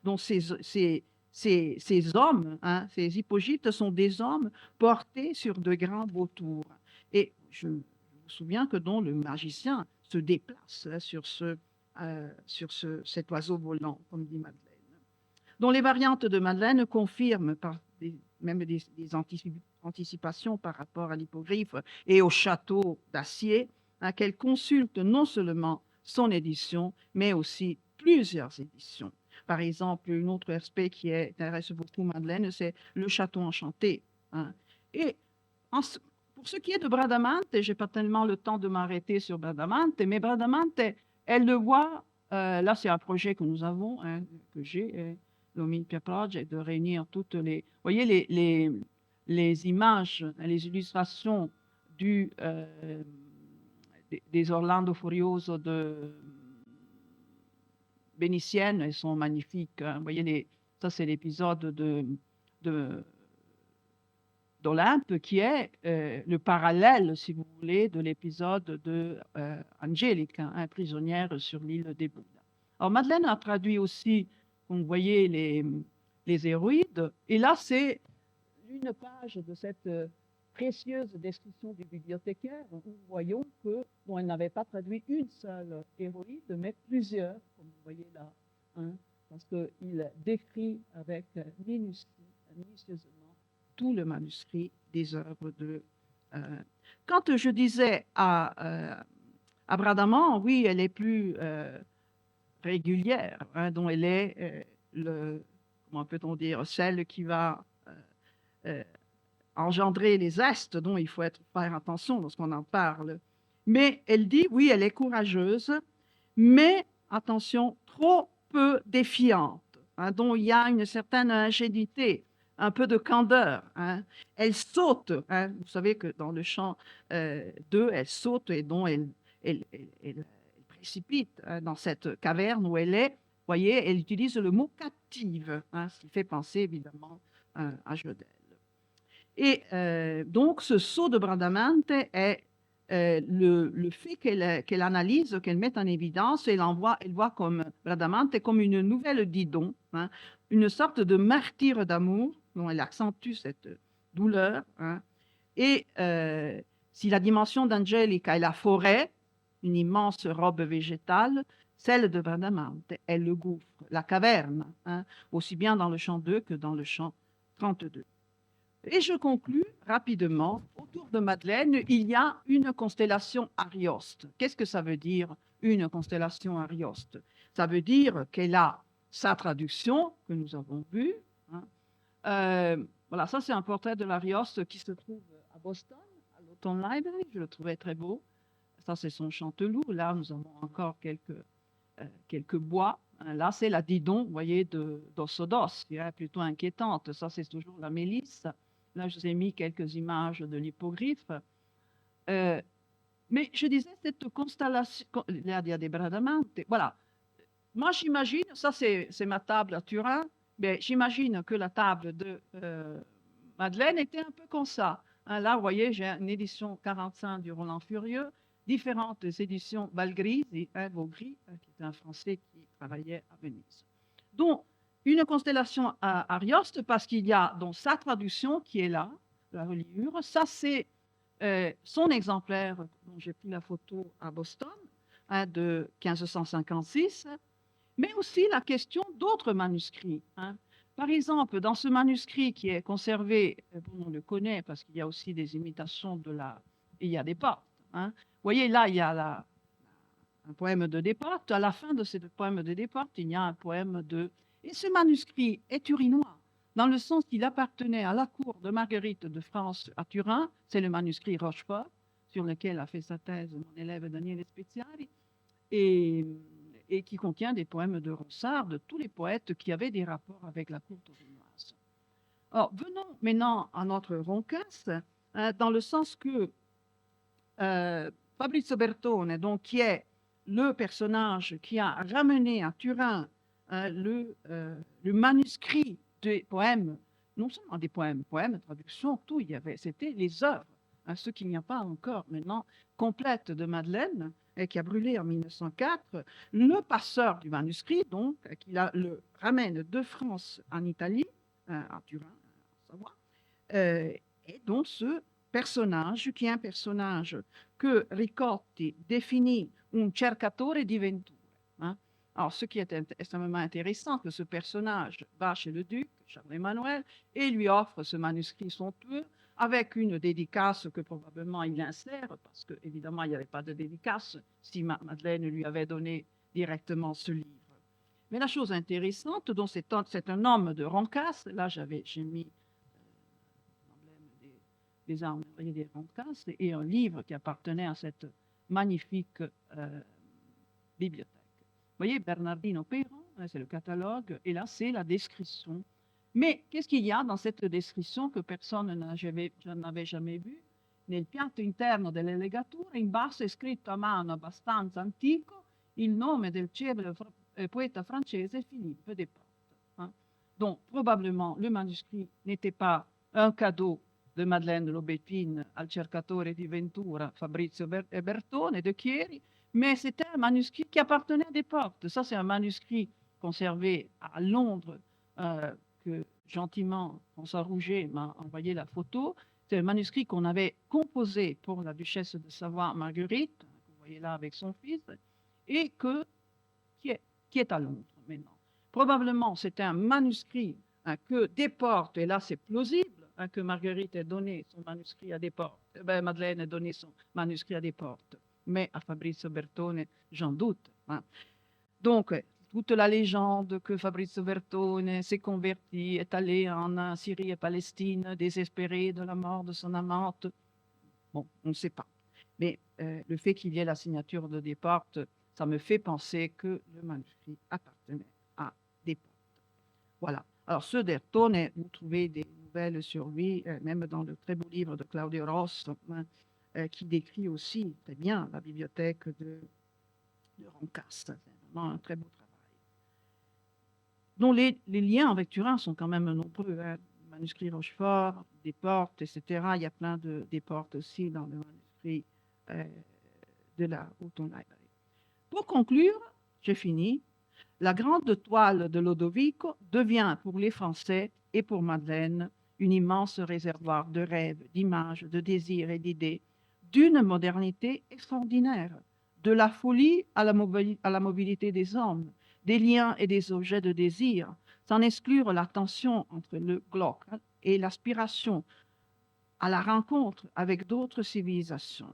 Donc, ces hommes, ces hippogipes sont des hommes portés sur de grands vautours. Et je me souviens que donc le magicien se déplace sur cet oiseau volant, comme dit Madeleine. Dont les variantes de Madeleine confirment par même des anticipations par rapport à l'hippogriffe et au château d'Acier, qu'elle consulte non seulement son édition, mais aussi plusieurs éditions. Par exemple, un autre aspect qui intéresse beaucoup Madeleine, c'est le château enchanté. Et pour ce qui est de Bradamante, je n'ai pas tellement le temps de m'arrêter sur Bradamante, mais Bradamante, elle le voit, là c'est un projet que nous avons, que j'ai, l'Olympia Project, de réunir toutes les... Vous voyez les images, les illustrations des Orlando Furioso de vénitienne, elles sont magnifiques. Vous voyez, ça c'est l'épisode d'Olympe qui est le parallèle, si vous voulez, de l'épisode de Angelica, prisonnière sur l'île des Bouddhas. Alors Madeleine a traduit aussi, comme vous voyez, les héroïdes. Et là, c'est une page de cette précieuse description du bibliothécaire où nous voyons elle n'avait pas traduit une seule héroïde, mais plusieurs, comme vous voyez là, parce qu'il décrit avec minutieusement tout le manuscrit des œuvres de... Quand je disais à Bradamante, oui, elle est plus régulière, dont elle est comment peut-on dire, celle qui va engendrer les astes, dont il faut faire attention lorsqu'on en parle. Mais elle dit, oui, elle est courageuse, mais, attention, trop peu défiante, dont il y a une certaine ingénuité, un peu de candeur. Elle saute, vous savez que dans le chant 2, elle saute et dont elle précipite dans cette caverne où elle est. Vous voyez, elle utilise le mot captive, ce qui fait penser évidemment à Jodelle. Et donc, ce saut de Bradamante est le fait qu'elle analyse, qu'elle mette en évidence, elle voit comme Bradamante comme une nouvelle Didon, hein, une sorte de martyre d'amour, dont elle accentue cette douleur. Hein. Et si la dimension d'Angelica est la forêt, une immense robe végétale, celle de Bradamante est le gouffre, la caverne, hein, aussi bien dans le chant 2 que dans le chant 32. Et je conclus rapidement. Autour de Madeleine, il y a une constellation Arioste. Qu'est-ce que ça veut dire, une constellation Arioste? Ça veut dire qu'elle a sa traduction, que nous avons vue. Hein. Voilà, ça c'est un portrait de l'Arioste qui se trouve à Boston, à l'Autumn Library. Je le trouvais très beau. Ça c'est son chanteloup. Là, nous avons encore quelques bois. Là, c'est la Didon, vous voyez, d'Ossodos, qui est plutôt inquiétante. Ça, c'est toujours la mélisse. Là, je vous ai mis quelques images de l'hippogriffe. Mais je disais, cette constellation, là, il y a des Bradamante. Voilà. Moi, j'imagine, ça, c'est ma table à Turin, mais j'imagine que la table de Madeleine était un peu comme ça. Hein, là, vous voyez, j'ai une édition 45 du Roland Furieux, différentes éditions Valgrisi, Vaugry, qui est un Français qui travaillait à Venise. Donc, une constellation à Arioste, parce qu'il y a donc sa traduction qui est là, la reliure. Ça, c'est son exemplaire dont j'ai pris la photo à Boston, hein, de 1556, mais aussi la question d'autres manuscrits. Hein. Par exemple, dans ce manuscrit qui est conservé, on le connaît parce qu'il y a aussi des imitations il y a des portes. Hein. Vous voyez, là, il y a un poème de Desportes. À la fin de ce poème de Desportes, il y a un poème de... Et ce manuscrit est turinois, dans le sens qu'il appartenait à la cour de Marguerite de France à Turin. C'est le manuscrit Rochefort, sur lequel a fait sa thèse mon élève Daniele Speziali, et qui contient des poèmes de Ronsard, de tous les poètes qui avaient des rapports avec la cour turinoise. Alors, venons maintenant à notre Roncas, dans le sens que Fabrizio Bertone, donc, qui est le personnage qui a ramené à Turin le manuscrit des poèmes, non seulement des poèmes, traductions, tout, c'était les œuvres, hein, ce qu'il n'y a pas encore maintenant, complète de Madeleine, et qui a brûlé en 1904, le passeur du manuscrit, donc, qui le ramène de France en Italie, à Turin, en Savoie, et donc ce personnage, qui est un personnage que Ricotti définit un cercatore di venture. Hein. Alors, ce qui est extrêmement intéressant, que ce personnage va chez le duc, Charles-Emmanuel, et lui offre ce manuscrit somptueux, avec une dédicace que probablement il insère, parce qu'évidemment, il n'y avait pas de dédicace si Madeleine lui avait donné directement ce livre. Mais la chose intéressante, donc c'est un homme de Roncas, là j'ai mis l'emblème des armuriers des Roncas, et un livre qui appartenait à cette magnifique bibliothèque. Vous voyez, Bernardino Perron, c'est le catalogue, et là c'est la description. Mais qu'est-ce qu'il y a dans cette description que personne n'avait jamais vu? Nel piatto interno delle legature, in basso è scritto a mano abbastanza antico il nome del celebre poète français Philippe Desportes. Hein? Donc, probablement, le manuscrit n'était pas un cadeau de Madeleine Lobépine al cercatore di ventura Fabrizio Bertone de Chieri, mais c'était un manuscrit qui appartenait à Desportes. Ça, c'est un manuscrit conservé à Londres, que gentiment François Rouget m'a envoyé la photo. C'est un manuscrit qu'on avait composé pour la duchesse de Savoie Marguerite, que vous voyez là avec son fils, et qui est à Londres maintenant. Probablement, c'était un manuscrit que Desportes, et là c'est plausible, que Marguerite ait donné son manuscrit à Desportes, Madeleine ait donné son manuscrit à Desportes, mais à Fabrizio Bertone, j'en doute. Hein. Donc, toute la légende que Fabrizio Bertone s'est converti, est allé en Syrie et Palestine, désespéré de la mort de son amante. Bon, on ne sait pas. Mais le fait qu'il y ait la signature de Desportes, ça me fait penser que le manuscrit appartenait à Desportes. Voilà. Alors, ce Bertone, vous trouvez des nouvelles sur lui, même dans le très beau livre de Claudio Rosso, hein, qui décrit aussi très bien la bibliothèque de Roncas. C'est vraiment un très beau travail. Donc, les liens avec Turin sont quand même nombreux. Hein. Manuscrit Rochefort, Desportes, etc. Il y a plein de Desportes aussi dans le manuscrit de la Houghton Library. Pour conclure, j'ai fini. La grande toile de Lodovico devient pour les Français et pour Madeleine une immense réservoir de rêves, d'images, de désirs et d'idées, d'une modernité extraordinaire, de la folie à la mobilité des hommes, des liens et des objets de désir, sans exclure la tension entre le glauque et l'aspiration à la rencontre avec d'autres civilisations.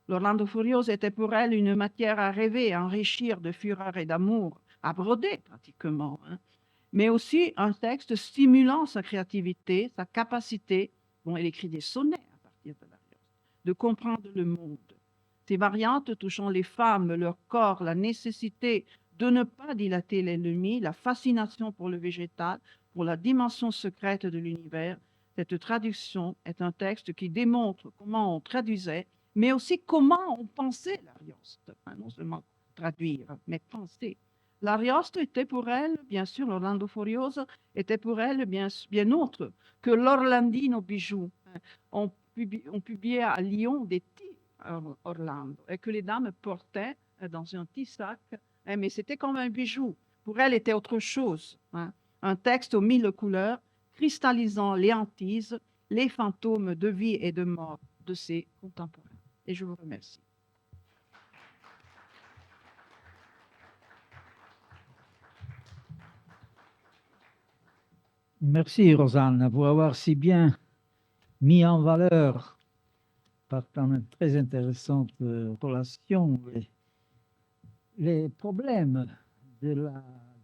L'Orlando Furioso était pour elle une matière à rêver, à enrichir de fureur et d'amour, à broder pratiquement, mais aussi un texte stimulant sa créativité, sa capacité, bon, elle écrit des sonnets à partir de l'Arioste, de comprendre le monde. Ces variantes touchant les femmes, leur corps, la nécessité de ne pas dilater l'ennemi, la fascination pour le végétal, pour la dimension secrète de l'univers, cette traduction est un texte qui démontre comment on traduisait, mais aussi comment on pensait l'Arioste, non seulement traduire, mais penser. L'Arioste était pour elle, bien sûr, l'Orlando Furioso était pour elle bien autre que l'Orlandino bijou. On publiait à Lyon des tirs Orlando et que les dames portaient dans un petit sac, mais c'était comme un bijou. Pour elle, était autre chose. Un texte aux mille couleurs, cristallisant les hantises, les fantômes de vie et de mort de ses contemporains. Et je vous remercie. Merci, Rosanne, pour avoir si bien mis en valeur, par une très intéressante relation, les problèmes de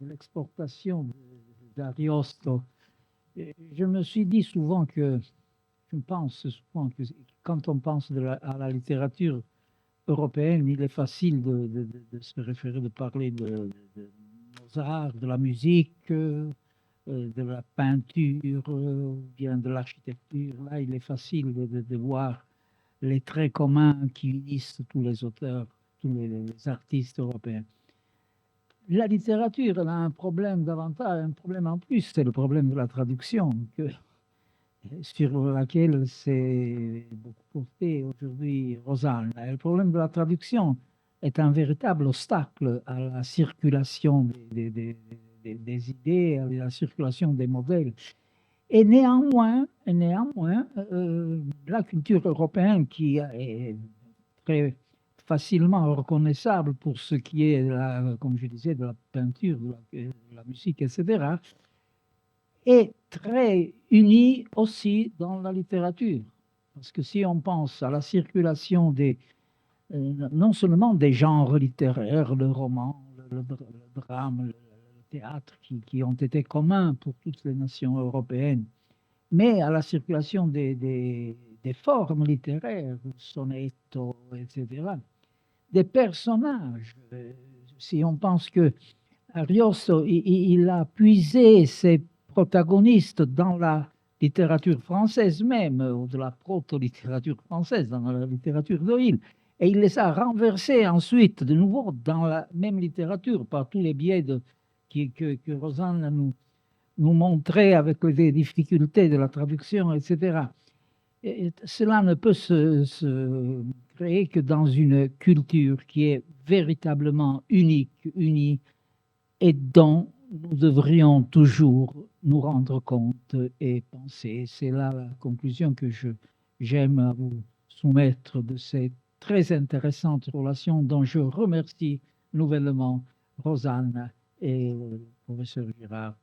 l'exportation d'Ariosto. Je me suis dit souvent quand on pense à la littérature européenne, il est facile de se référer, de parler de Mozart, de la musique, de la peinture, ou bien de l'architecture. Là, il est facile de voir les traits communs qui unissent tous les auteurs, tous les artistes européens. La littérature, elle a un problème davantage, un problème en plus, c'est le problème de la traduction, sur laquelle s'est beaucoup porté aujourd'hui Rosanne. Le problème de la traduction est un véritable obstacle à la circulation des idées, à la circulation des modèles. Et néanmoins, la culture européenne, qui est très facilement reconnaissable pour ce qui est, comme je disais, de la peinture, de la musique, etc., est très unie aussi dans la littérature. Parce que si on pense à la circulation non seulement des genres littéraires, le roman, le drame, le théâtre, qui ont été communs pour toutes les nations européennes, mais à la circulation des formes littéraires, sonetto, etc., des personnages. Si on pense que Ariosto, il a puisé ses protagonistes dans la littérature française même, ou de la proto-littérature française, dans la littérature d'Oïl, et il les a renversés ensuite de nouveau dans la même littérature par tous les biais que Rosanne nous montrait avec les difficultés de la traduction, etc. Et cela ne peut se créer que dans une culture qui est véritablement unique, unie, et dont nous devrions toujours nous rendre compte et penser. C'est là la conclusion que j'aime à vous soumettre de ces très intéressantes relations dont je remercie nouvellement Rosanne et le professeur Girard.